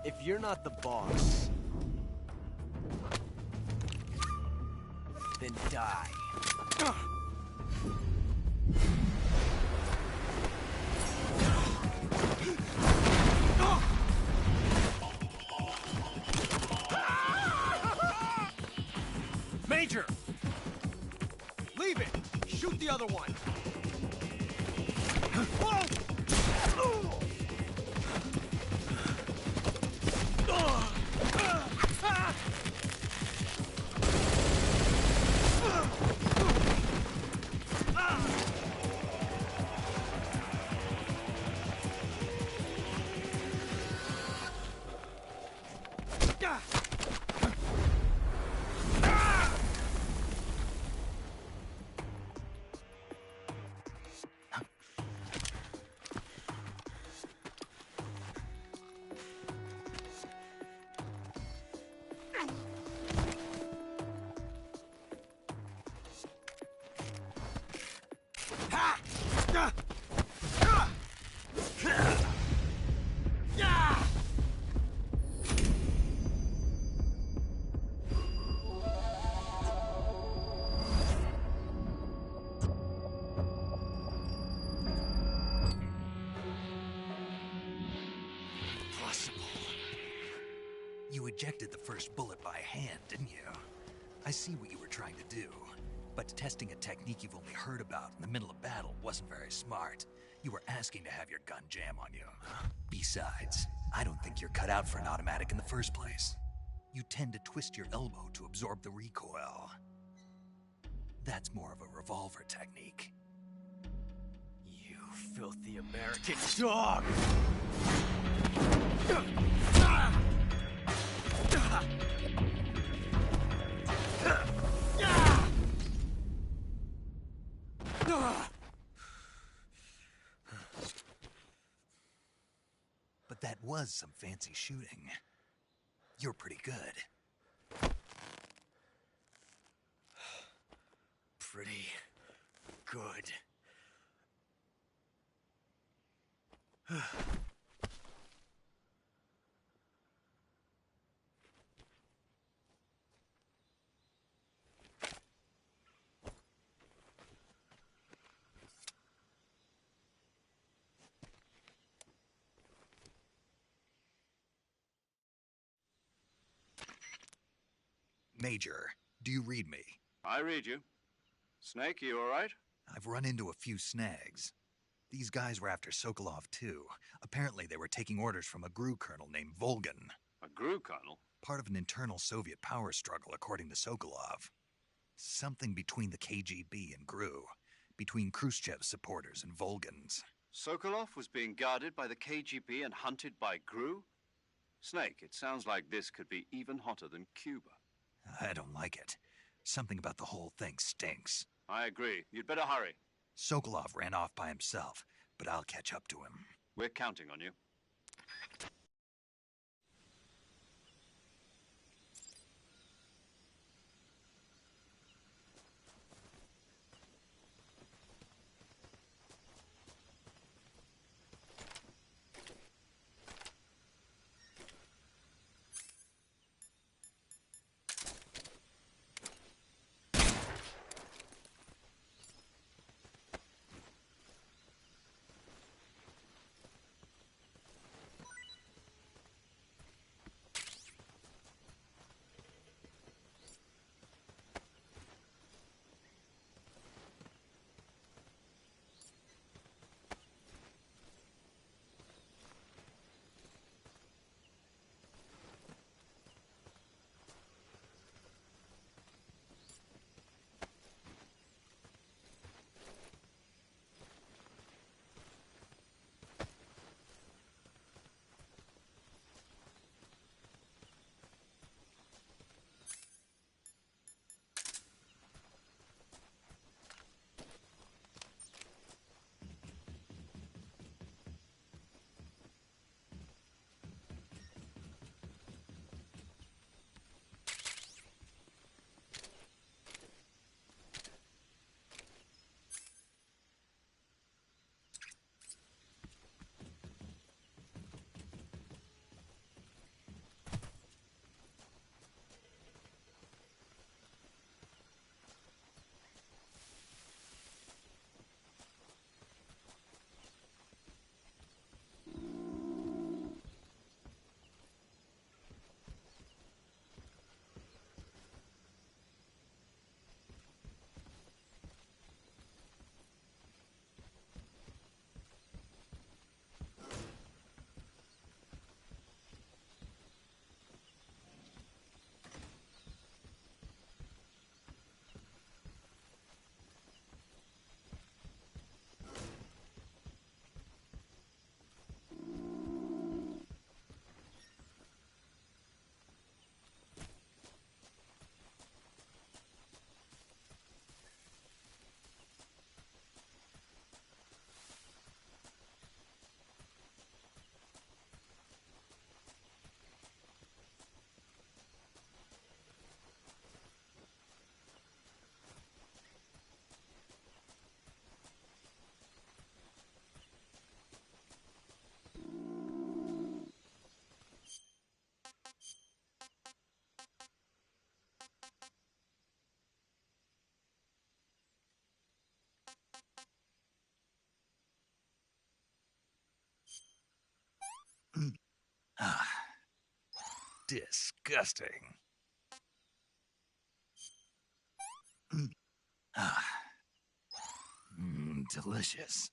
If you're not the boss, then die. Major! Leave it! Shoot the other one! You ejected the first bullet by hand, didn't you? I see what you were trying to do. But testing a technique you've only heard about in the middle of battle wasn't very smart. You were asking to have your gun jam on you. Besides, I don't think you're cut out for an automatic in the first place. You tend to twist your elbow to absorb the recoil. That's more of a revolver technique. You filthy American dog! But that was some fancy shooting. You're pretty good. Pretty good. Major, do you read me? I read you. Snake, you all right? I've run into a few snags. These guys were after Sokolov, too. Apparently they were taking orders from a GRU colonel named Volgan. A GRU colonel? Part of an internal Soviet power struggle, according to Sokolov. Something between the KGB and GRU. Between Khrushchev's supporters and Volgan's. Sokolov was being guarded by the KGB and hunted by GRU? Snake, it sounds like this could be even hotter than Cuba. I don't like it. Something about the whole thing stinks. I agree. You'd better hurry. Sokolov ran off by himself, but I'll catch up to him. We're counting on you. disgusting. Delicious.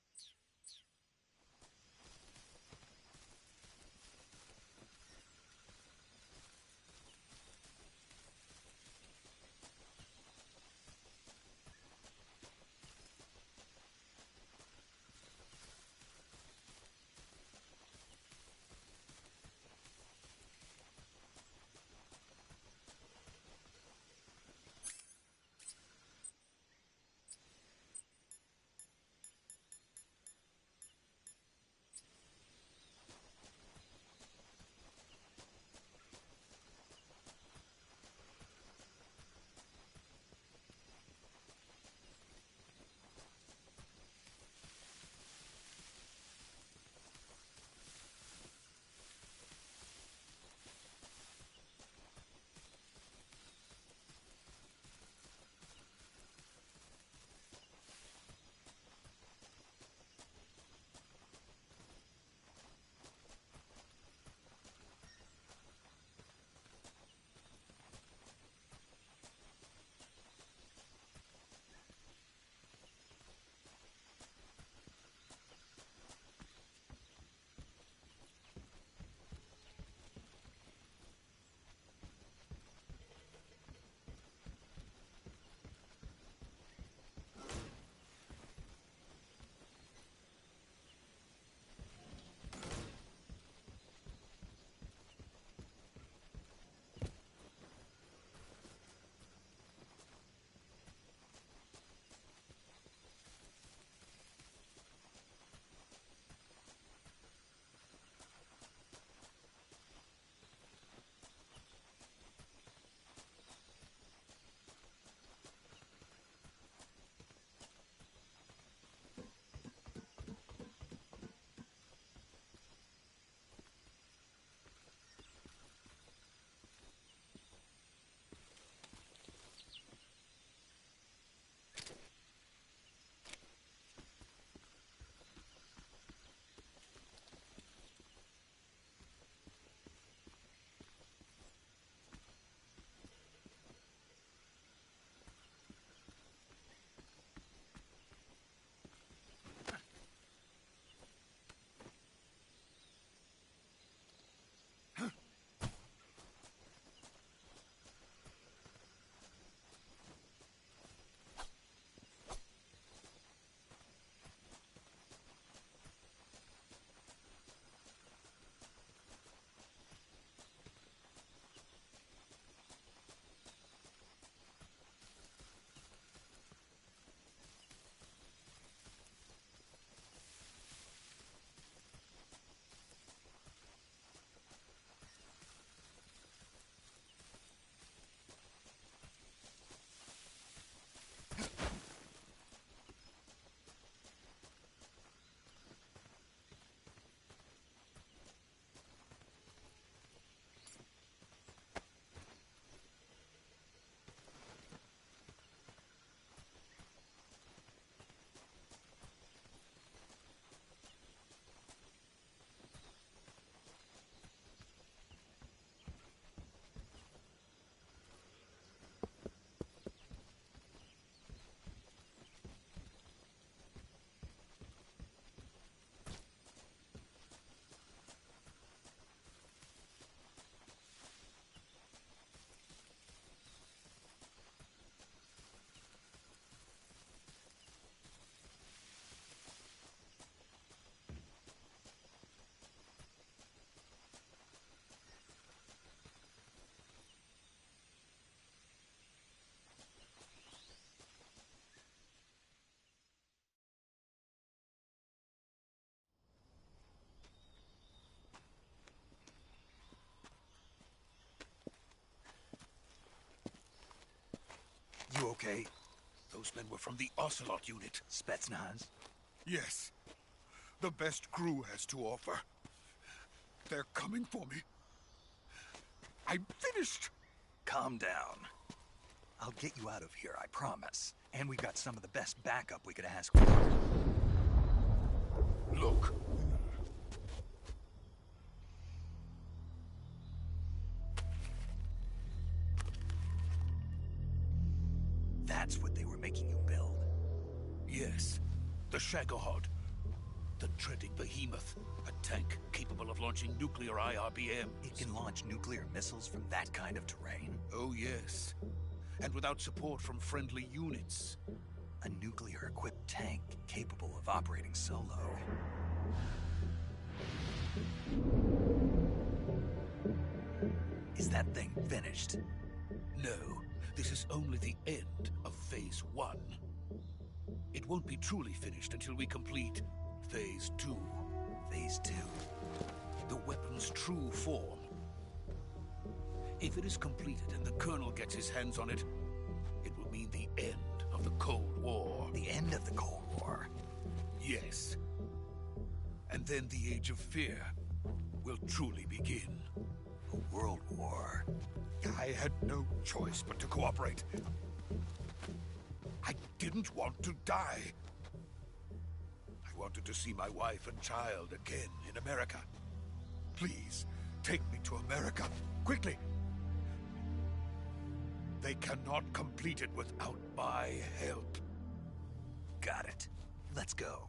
You okay? Those men were from the Ocelot unit. Spetsnaz? Yes. The best crew has to offer. They're coming for me. I'm finished! Calm down. I'll get you out of here, I promise. And we've got some of the best backup we could ask for. Look. were making you build? Yes, the Shagohod. The dreaded behemoth. A tank capable of launching nuclear IRBM. It can launch nuclear missiles from that kind of terrain? Oh yes. And without support from friendly units. A nuclear-equipped tank capable of operating solo. Is that thing finished? No, this is only the end of Phase 1. It won't be truly finished until we complete Phase 2. Phase 2? The weapon's true form. If it is completed and the Colonel gets his hands on it, it will mean the end of the Cold War. The end of the Cold War? Yes. And then the Age of Fear will truly begin. A world war? I had no choice but to cooperate. I didn't want to die. I wanted to see my wife and child again in America. Please, take me to America, quickly. They cannot complete it without my help. Got it. Let's go.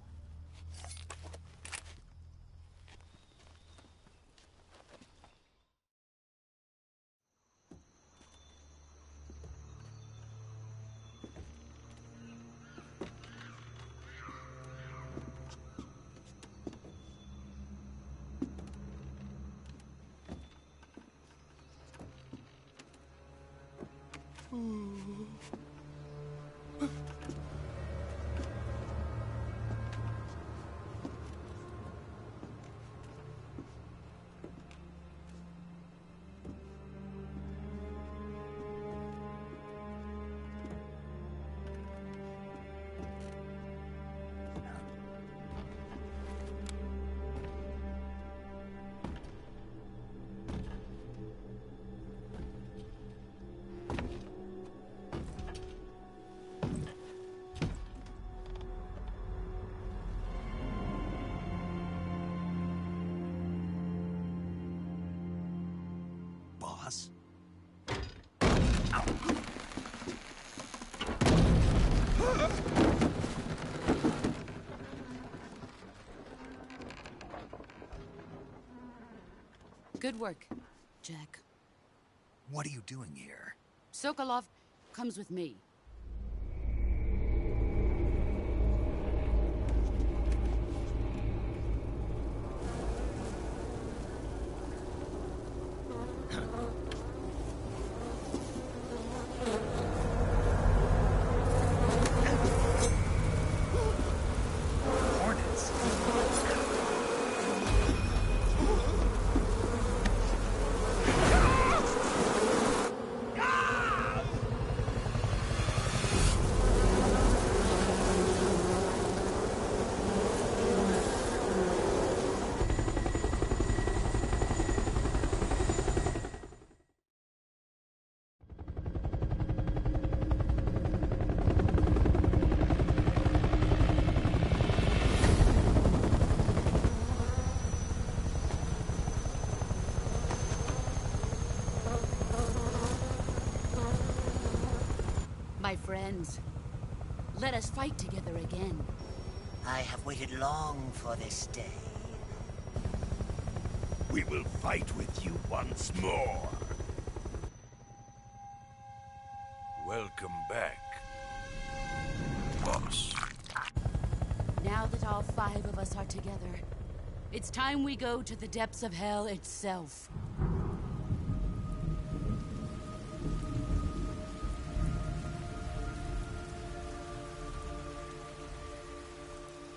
Boss? Good work, Jack. What are you doing here? Sokolov comes with me. My friends, let us fight together again. I have waited long for this day. We will fight with you once more. Welcome back, boss. Now that all 5 of us are together, it's time we go to the depths of hell itself.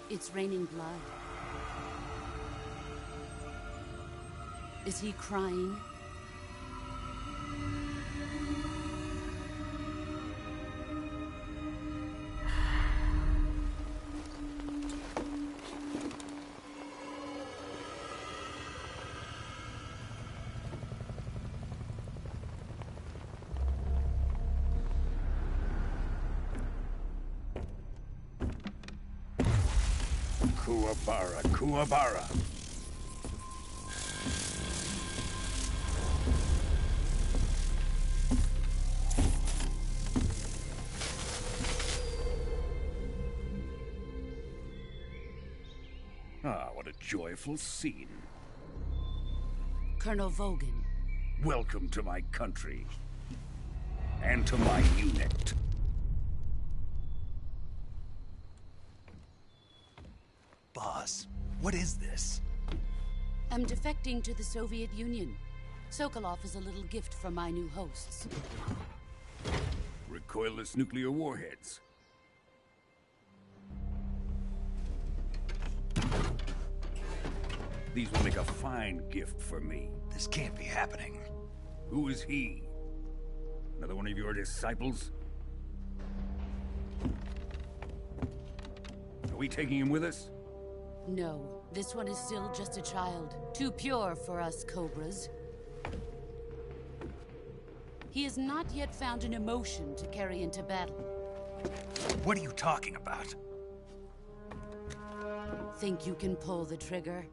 It's raining blood. Is he crying? Kuwabara, Kuwabara. Ah, what a joyful scene. Colonel Vogan. Welcome to my country. And to my unit. Boss, what is this? I'm defecting to the Soviet Union. Sokolov is a little gift from my new hosts. Recoilless nuclear warheads. These will make a fine gift for me. This can't be happening. Who is he? Another one of your disciples? Are we taking him with us? No, this one is still just a child. Too pure for us Cobras. He has not yet found an emotion to carry into battle. What are you talking about? Think you can pull the trigger?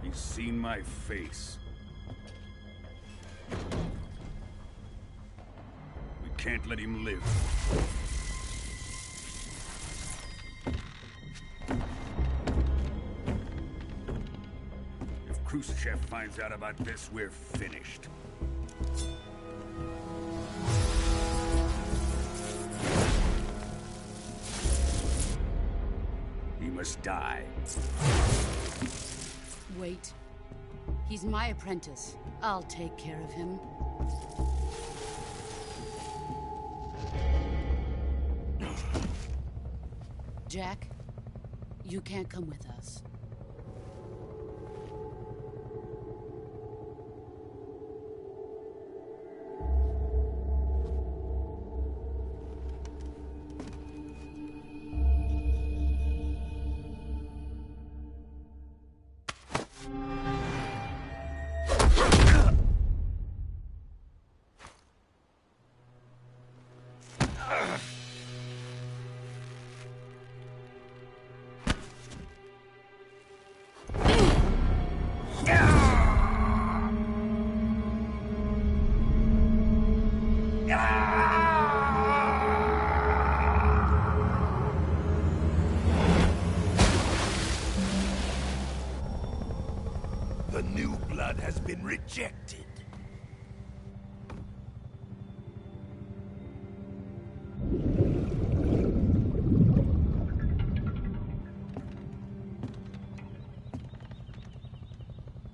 He's seen my face. We can't let him live. If Khrushchev finds out about this, we're finished. He must die. Wait. He's my apprentice. I'll take care of him. Jack, you can't come with us. The new blood has been rejected.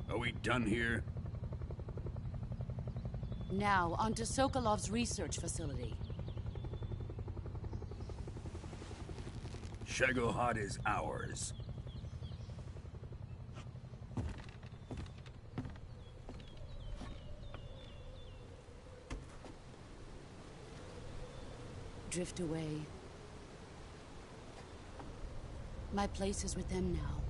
Are we done here? Now, onto Sokolov's research facility. Shagohod is ours. Drift away. My place is with them now.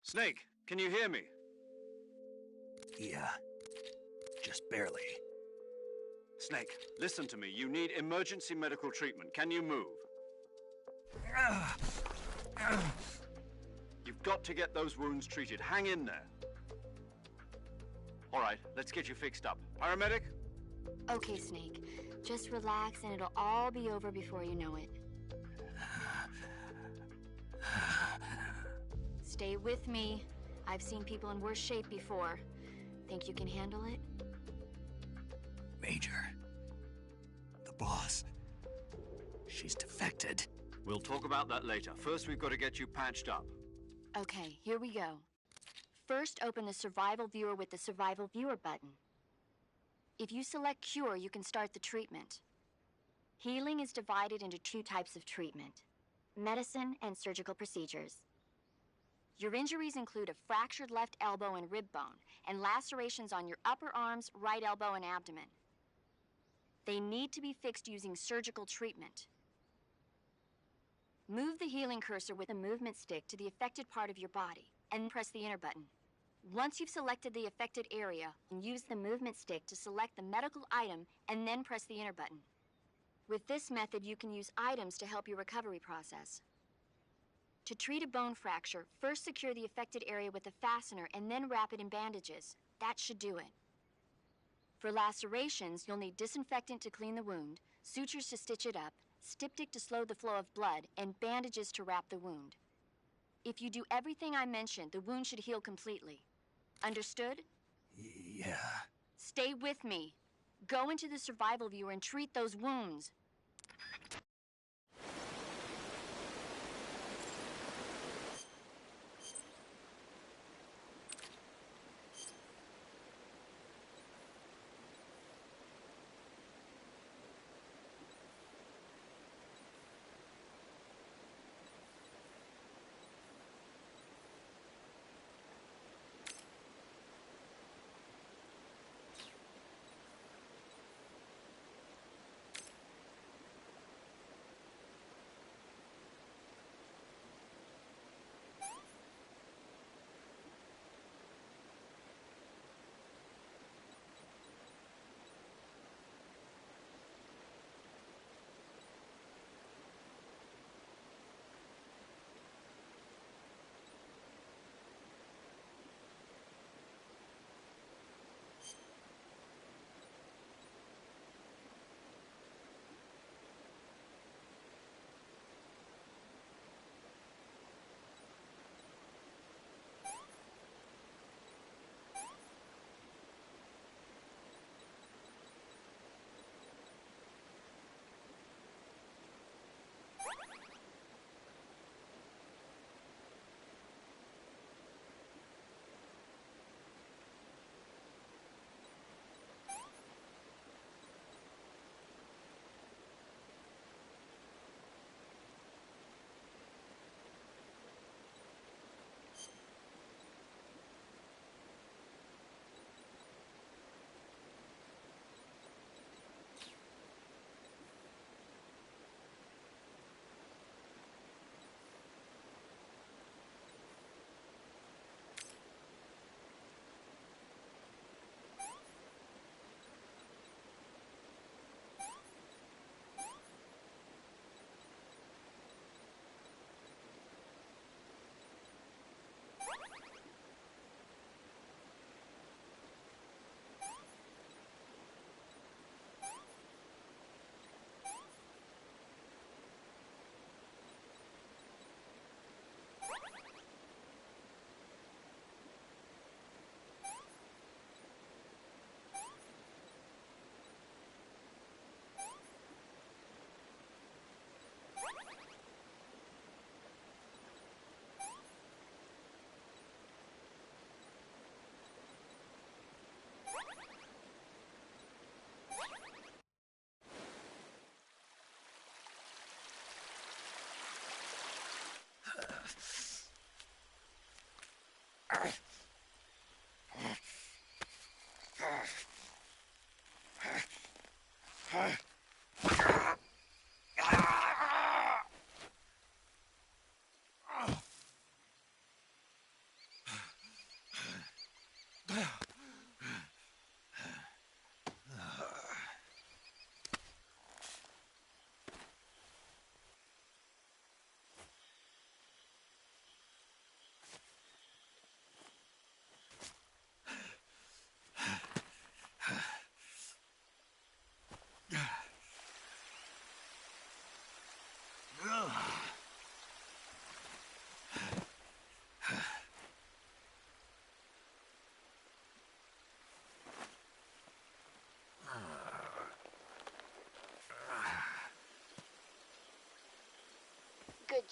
Snake, can you hear me? Yeah. Just barely. Snake, listen to me. You need emergency medical treatment. Can you move? You've got to get those wounds treated. Hang in there. All right, let's get you fixed up. Paramedic? Okay, Snake. Just relax and it'll all be over before you know it. Stay with me. I've seen people in worse shape before. Think you can handle it? Major. The boss. She's defected. We'll talk about that later. First, we've got to get you patched up. Okay, here we go. First, open the Survival Viewer with the Survival Viewer button. If you select Cure, you can start the treatment. Healing is divided into two types of treatment: medicine and surgical procedures. Your injuries include a fractured left elbow and rib bone, and lacerations on your upper arms, right elbow, and abdomen. They need to be fixed using surgical treatment. Move the healing cursor with a movement stick to the affected part of your body, and press the enter button. Once you've selected the affected area, use the movement stick to select the medical item, and then press the enter button. With this method, you can use items to help your recovery process. To treat a bone fracture, first secure the affected area with a fastener and then wrap it in bandages. That should do it. For lacerations, you'll need disinfectant to clean the wound, sutures to stitch it up, styptic to slow the flow of blood, and bandages to wrap the wound. If you do everything I mentioned, the wound should heal completely. Understood? Yeah. Stay with me. Go into the Survival Viewer and treat those wounds.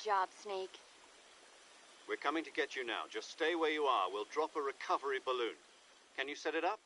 job, Snake. We're coming to get you now. Just stay where you are. We'll drop a recovery balloon. Can you set it up?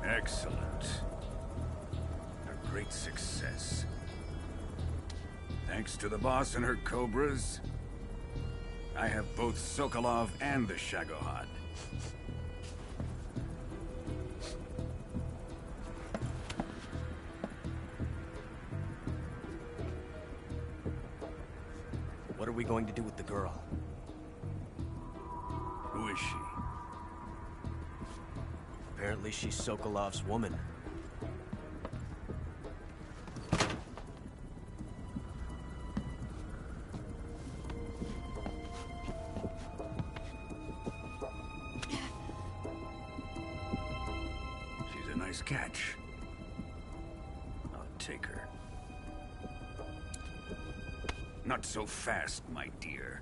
Excellent. A great success. Thanks to the boss and her cobras, I have both Sokolov and the Shagohod. What are we going to do with the girl? Who is she? Apparently she's Sokolov's woman. She's a nice catch. I'll take her. Not so fast, my dear.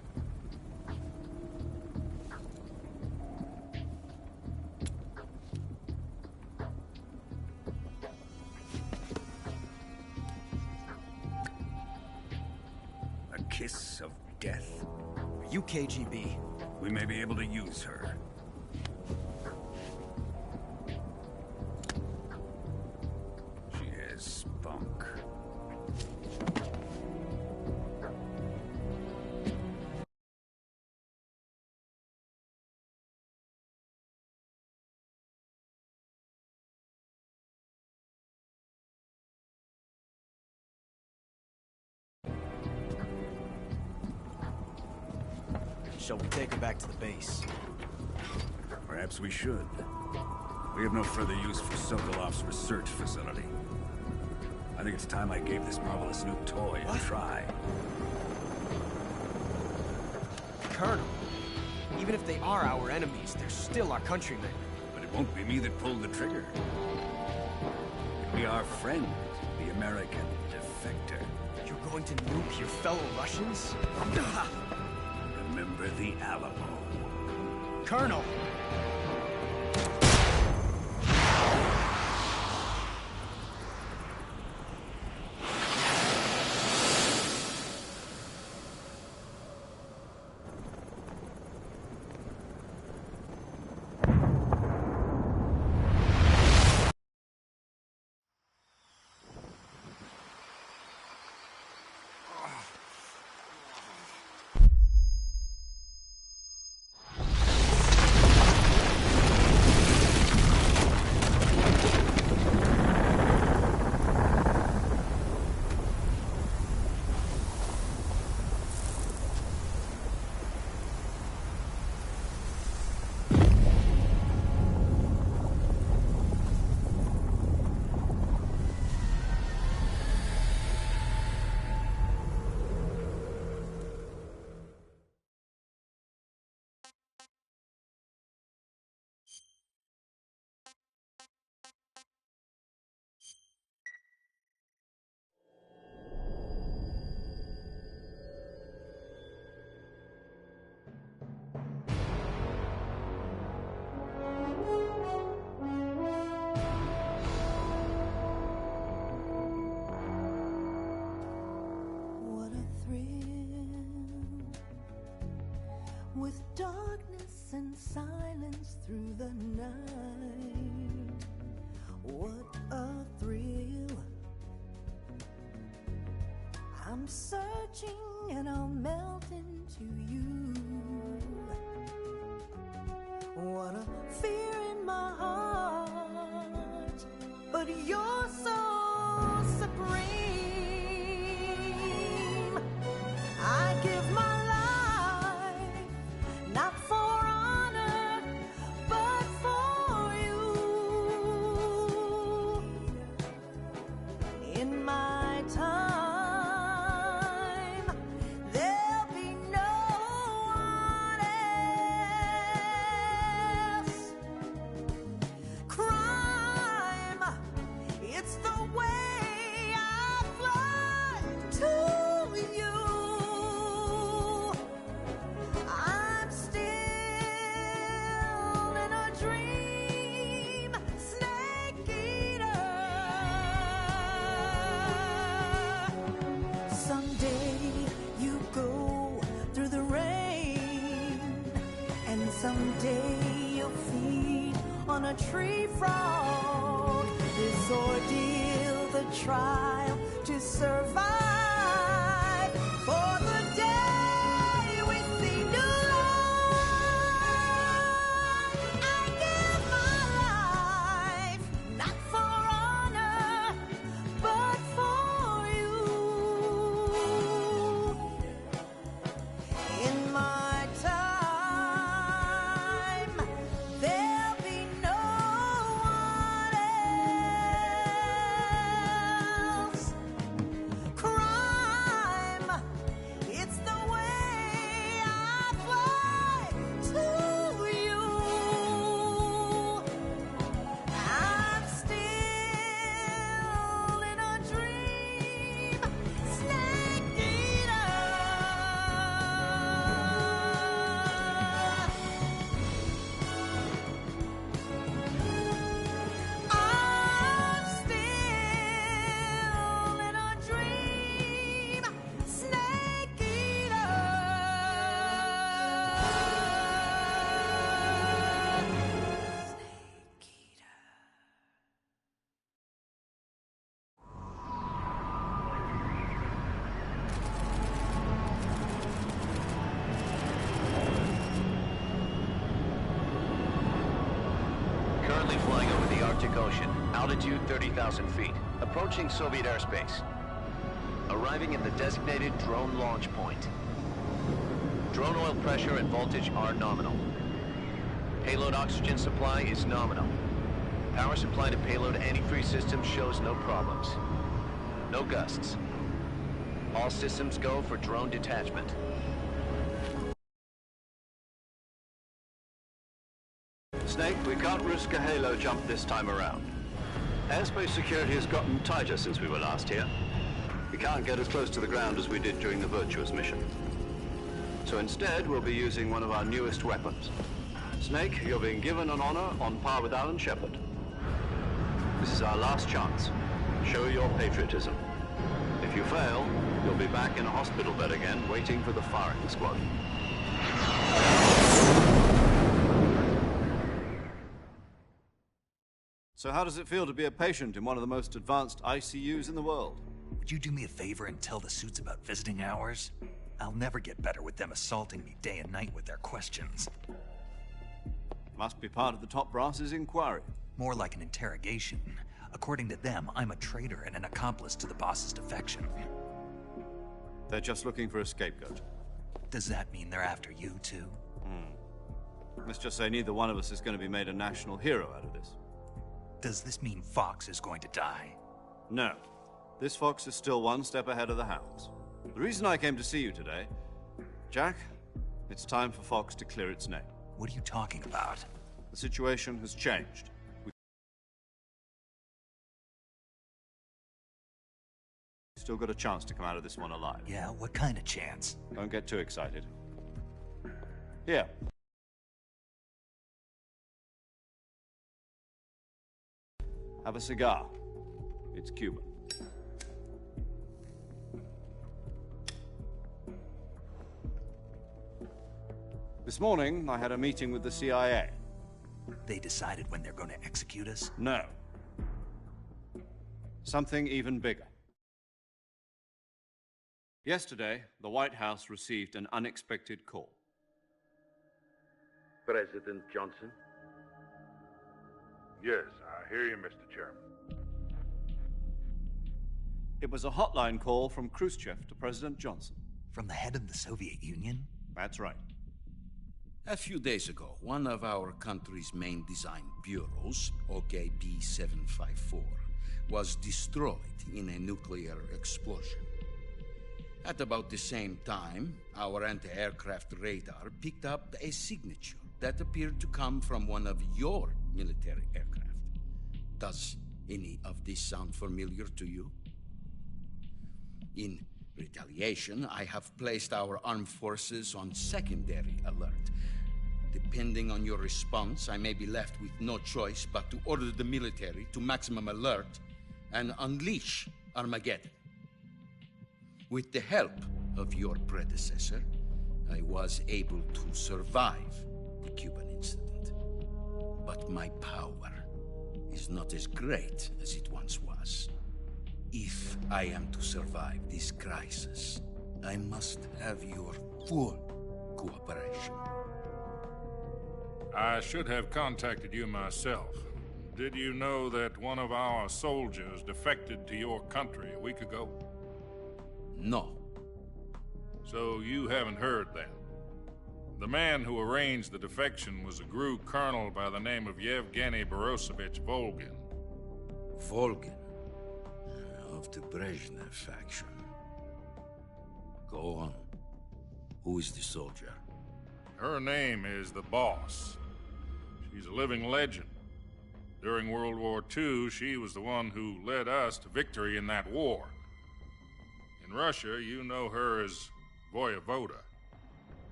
A kiss of death? Are you KGB? We may be able to use her. She has spunk. Shall we take her back to the base? Perhaps we should. We have no further use for Sokolov's research facility. I think it's time I gave this marvelous new toy a try. Colonel, even if they are our enemies, they're still our countrymen. But it won't be me that pulled the trigger. It'll be our friend, the American defector. You're going to nuke your fellow Russians? Remember the Alamo. Colonel! I'm searching and I'll melt into you. What a fear in my heart, but you're so supreme. I give my life, not for honor, but for you. In my time, there'll be no one else. Crime, it's the way I fly to you. I'm still in a dream, snake eater. Someday you go through the rain, and someday you'll feed on a tree frog. This ordeal, the trial to survive, for the day we see new life. I give my life, not for honor, but for you. In my time, there'll be no one else. Crime, it's the way I fly to you. I'm still in a dream, snake eater. I'm still in a dream, snake eater. Currently flying over the Arctic Ocean, altitude 30,000 feet, approaching Soviet airspace. Arriving at the designated drone launch point. Drone oil pressure and voltage are nominal. Payload oxygen supply is nominal. Power supply to payload antifreeze system shows no problems. No gusts. All systems go for drone detachment. Snake, we can't risk a halo jump this time around. Airspace security has gotten tighter since we were last here. We can't get as close to the ground as we did during the Virtuous mission. So instead, we'll be using one of our newest weapons. Snake, you're being given an honor on par with Alan Shepard. This is our last chance. Show your patriotism. If you fail, you'll be back in a hospital bed again, waiting for the firing squad. So how does it feel to be a patient in one of the most advanced ICUs in the world? Would you do me a favor and tell the suits about visiting hours? I'll never get better with them assaulting me day and night with their questions. Must be part of the top brass's inquiry. More like an interrogation. According to them, I'm a traitor and an accomplice to the boss's defection. They're just looking for a scapegoat. Does that mean they're after you, too? Let's just say neither one of us is going to be made a national hero out of this. Does this mean Fox is going to die? No. This fox is still one step ahead of the hounds. The reason I came to see you today, Jack, it's time for Fox to clear its name. What are you talking about? The situation has changed. We've still got a chance to come out of this one alive. Yeah, what kind of chance? Don't get too excited. Here. Have a cigar. It's Cuban. This morning, I had a meeting with the CIA. They decided when they're going to execute us? No. Something even bigger. Yesterday, the White House received an unexpected call. President Johnson? Yes, I hear you, Mr. Chairman. It was a hotline call from Khrushchev to President Johnson. From the head of the Soviet Union? That's right. A few days ago, one of our country's main design bureaus, OKB 754, was destroyed in a nuclear explosion. At about the same time, our anti-aircraft radar picked up a signature that appeared to come from one of your military aircraft. Does any of this sound familiar to you? In retaliation, I have placed our armed forces on secondary alert. Depending on your response, I may be left with no choice but to order the military to maximum alert and unleash Armageddon. With the help of your predecessor, I was able to survive the Cuban incident. But my power is not as great as it once was. If I am to survive this crisis, I must have your full cooperation. I should have contacted you myself. Did you know that one of our soldiers defected to your country a week ago? No. So you haven't heard then? The man who arranged the defection was a GRU colonel by the name of Yevgeny Borisovich Volgin. Volgin? Of the Brezhnev faction. Go on. Who is the soldier? Her name is the Boss. She's a living legend. During World War II, she was the one who led us to victory in that war. In Russia, you know her as Voyevoda.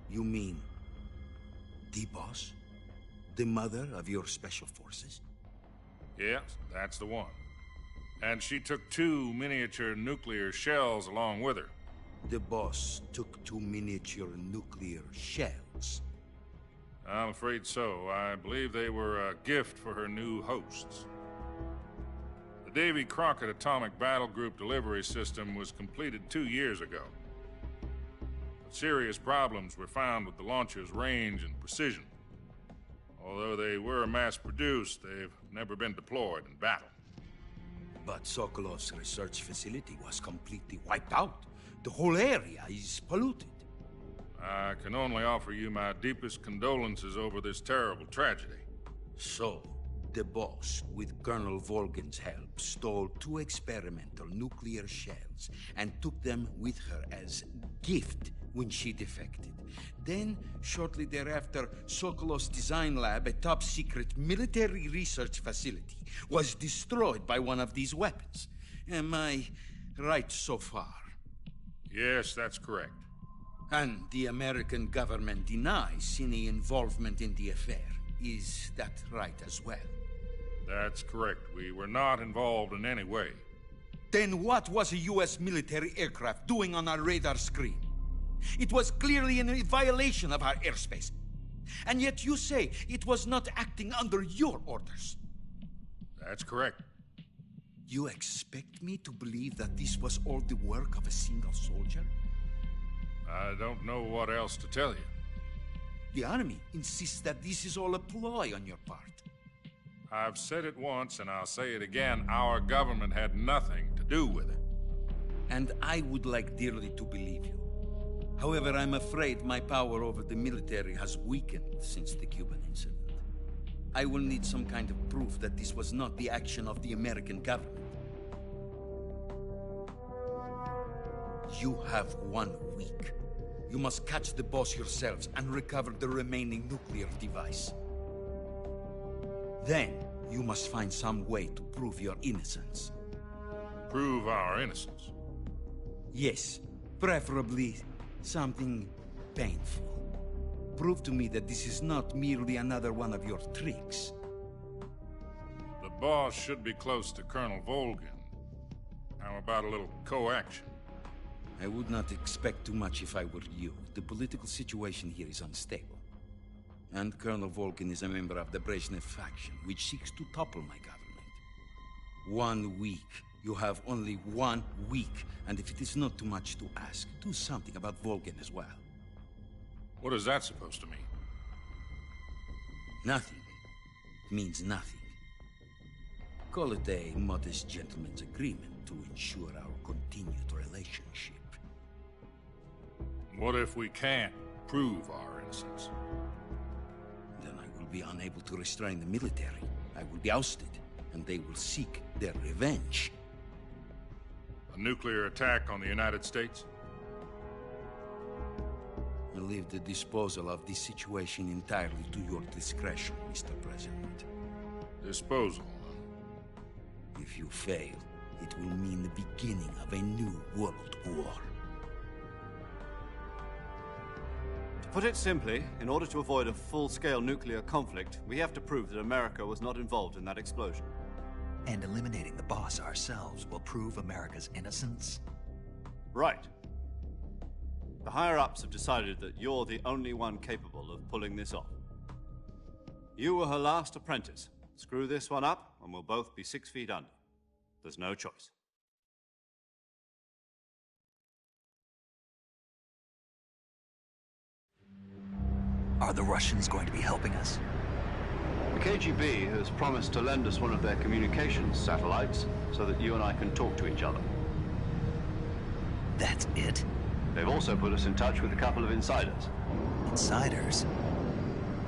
You mean the Boss? The mother of your special forces? Yes, that's the one. And she took 2 miniature nuclear shells along with her. The Boss took 2 miniature nuclear shells? I'm afraid so. I believe they were a gift for her new hosts. The Davy Crockett Atomic Battle Group delivery system was completed 2 years ago. But serious problems were found with the launcher's range and precision. Although they were mass-produced, they've never been deployed in battle. But Sokolov's research facility was completely wiped out. The whole area is polluted. I can only offer you my deepest condolences over this terrible tragedy. So, the Boss, with Colonel Volgin's help, stole 2 experimental nuclear shells and took them with her as gift when she defected. Then, shortly thereafter, Sokolov's design lab, a top-secret military research facility, was destroyed by one of these weapons. Am I right so far? Yes, that's correct. And the American government denies any involvement in the affair. Is that right as well? That's correct. We were not involved in any way. Then what was a U.S. military aircraft doing on our radar screen? It was clearly in a violation of our airspace. And yet you say it was not acting under your orders. That's correct. You expect me to believe that this was all the work of a single soldier? I don't know what else to tell you. The Army insists that this is all a ploy on your part. I've said it once, and I'll say it again. Our government had nothing to do with it. And I would like dearly to believe you. However, I'm afraid my power over the military has weakened since the Cuban incident. I will need some kind of proof that this was not the action of the American government. You have 1 week. You must catch the Boss yourselves and recover the remaining nuclear device. Then, you must find some way to prove your innocence. Prove our innocence? Yes, preferably something painful. Prove to me that this is not merely another one of your tricks. The Boss should be close to Colonel Volgin. How about a little coaction? I would not expect too much if I were you. The political situation here is unstable. And Colonel Volgin is a member of the Brezhnev faction, which seeks to topple my government. 1 week You have only 1 week, and if it is not too much to ask, do something about Volgin as well. What is that supposed to mean? Nothing means nothing. Call it a modest gentleman's agreement to ensure our continued relationship. What if we can't prove our innocence? Then I will be unable to restrain the military. I will be ousted, and they will seek their revenge. A nuclear attack on the United States? I leave the disposal of this situation entirely to your discretion, Mr. President. Disposal? If you fail, it will mean the beginning of a new world war. To put it simply, in order to avoid a full-scale nuclear conflict, we have to prove that America was not involved in that explosion. And eliminating the boss ourselves will prove America's innocence? Right. The higher-ups have decided that you're the only one capable of pulling this off. You were her last apprentice. Screw this one up, and we'll both be 6 feet under. There's no choice. Are the Russians going to be helping us? The KGB has promised to lend us one of their communications satellites so that you and I can talk to each other. That's it? They've also put us in touch with a couple of insiders. Insiders?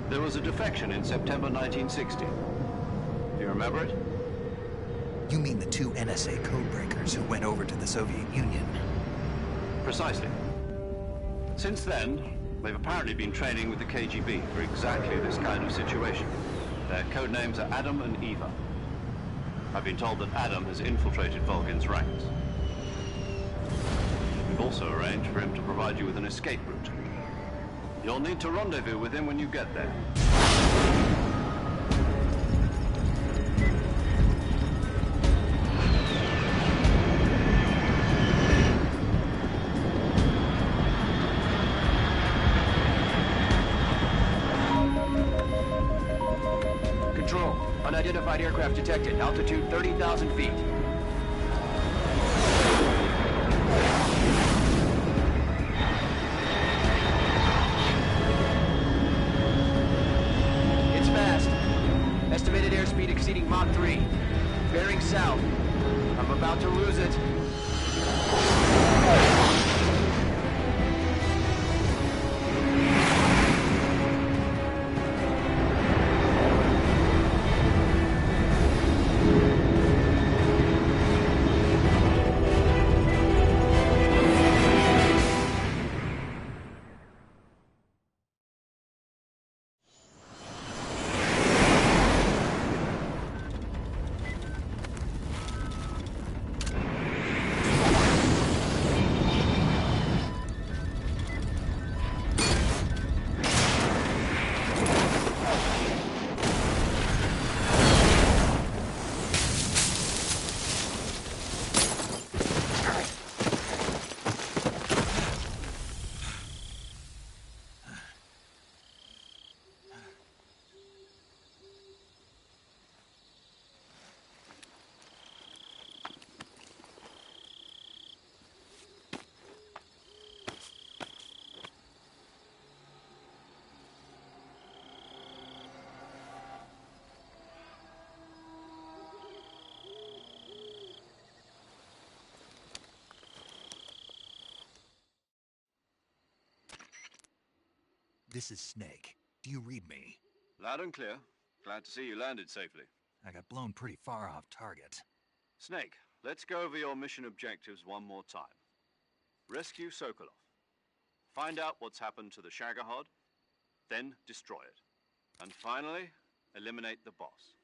There was a defection in September 1960. Do you remember it? You mean the 2 NSA codebreakers who went over to the Soviet Union? Precisely. Since then, they've apparently been training with the KGB for exactly this kind of situation. Their code names are Adam and Eva. I've been told that Adam has infiltrated Volgin's ranks. We've also arranged for him to provide you with an escape route. You'll need to rendezvous with him when you get there. Control, unidentified aircraft detected. Altitude 30,000 feet. It's fast. Estimated airspeed exceeding Mach 3. Bearing south. I'm about to lose it. This is Snake. Do you read me? Loud and clear. Glad to see you landed safely. I got blown pretty far off target. Snake, let's go over your mission objectives one more time. Rescue Sokolov. Find out what's happened to the Shagohod, then destroy it. And finally, eliminate the boss.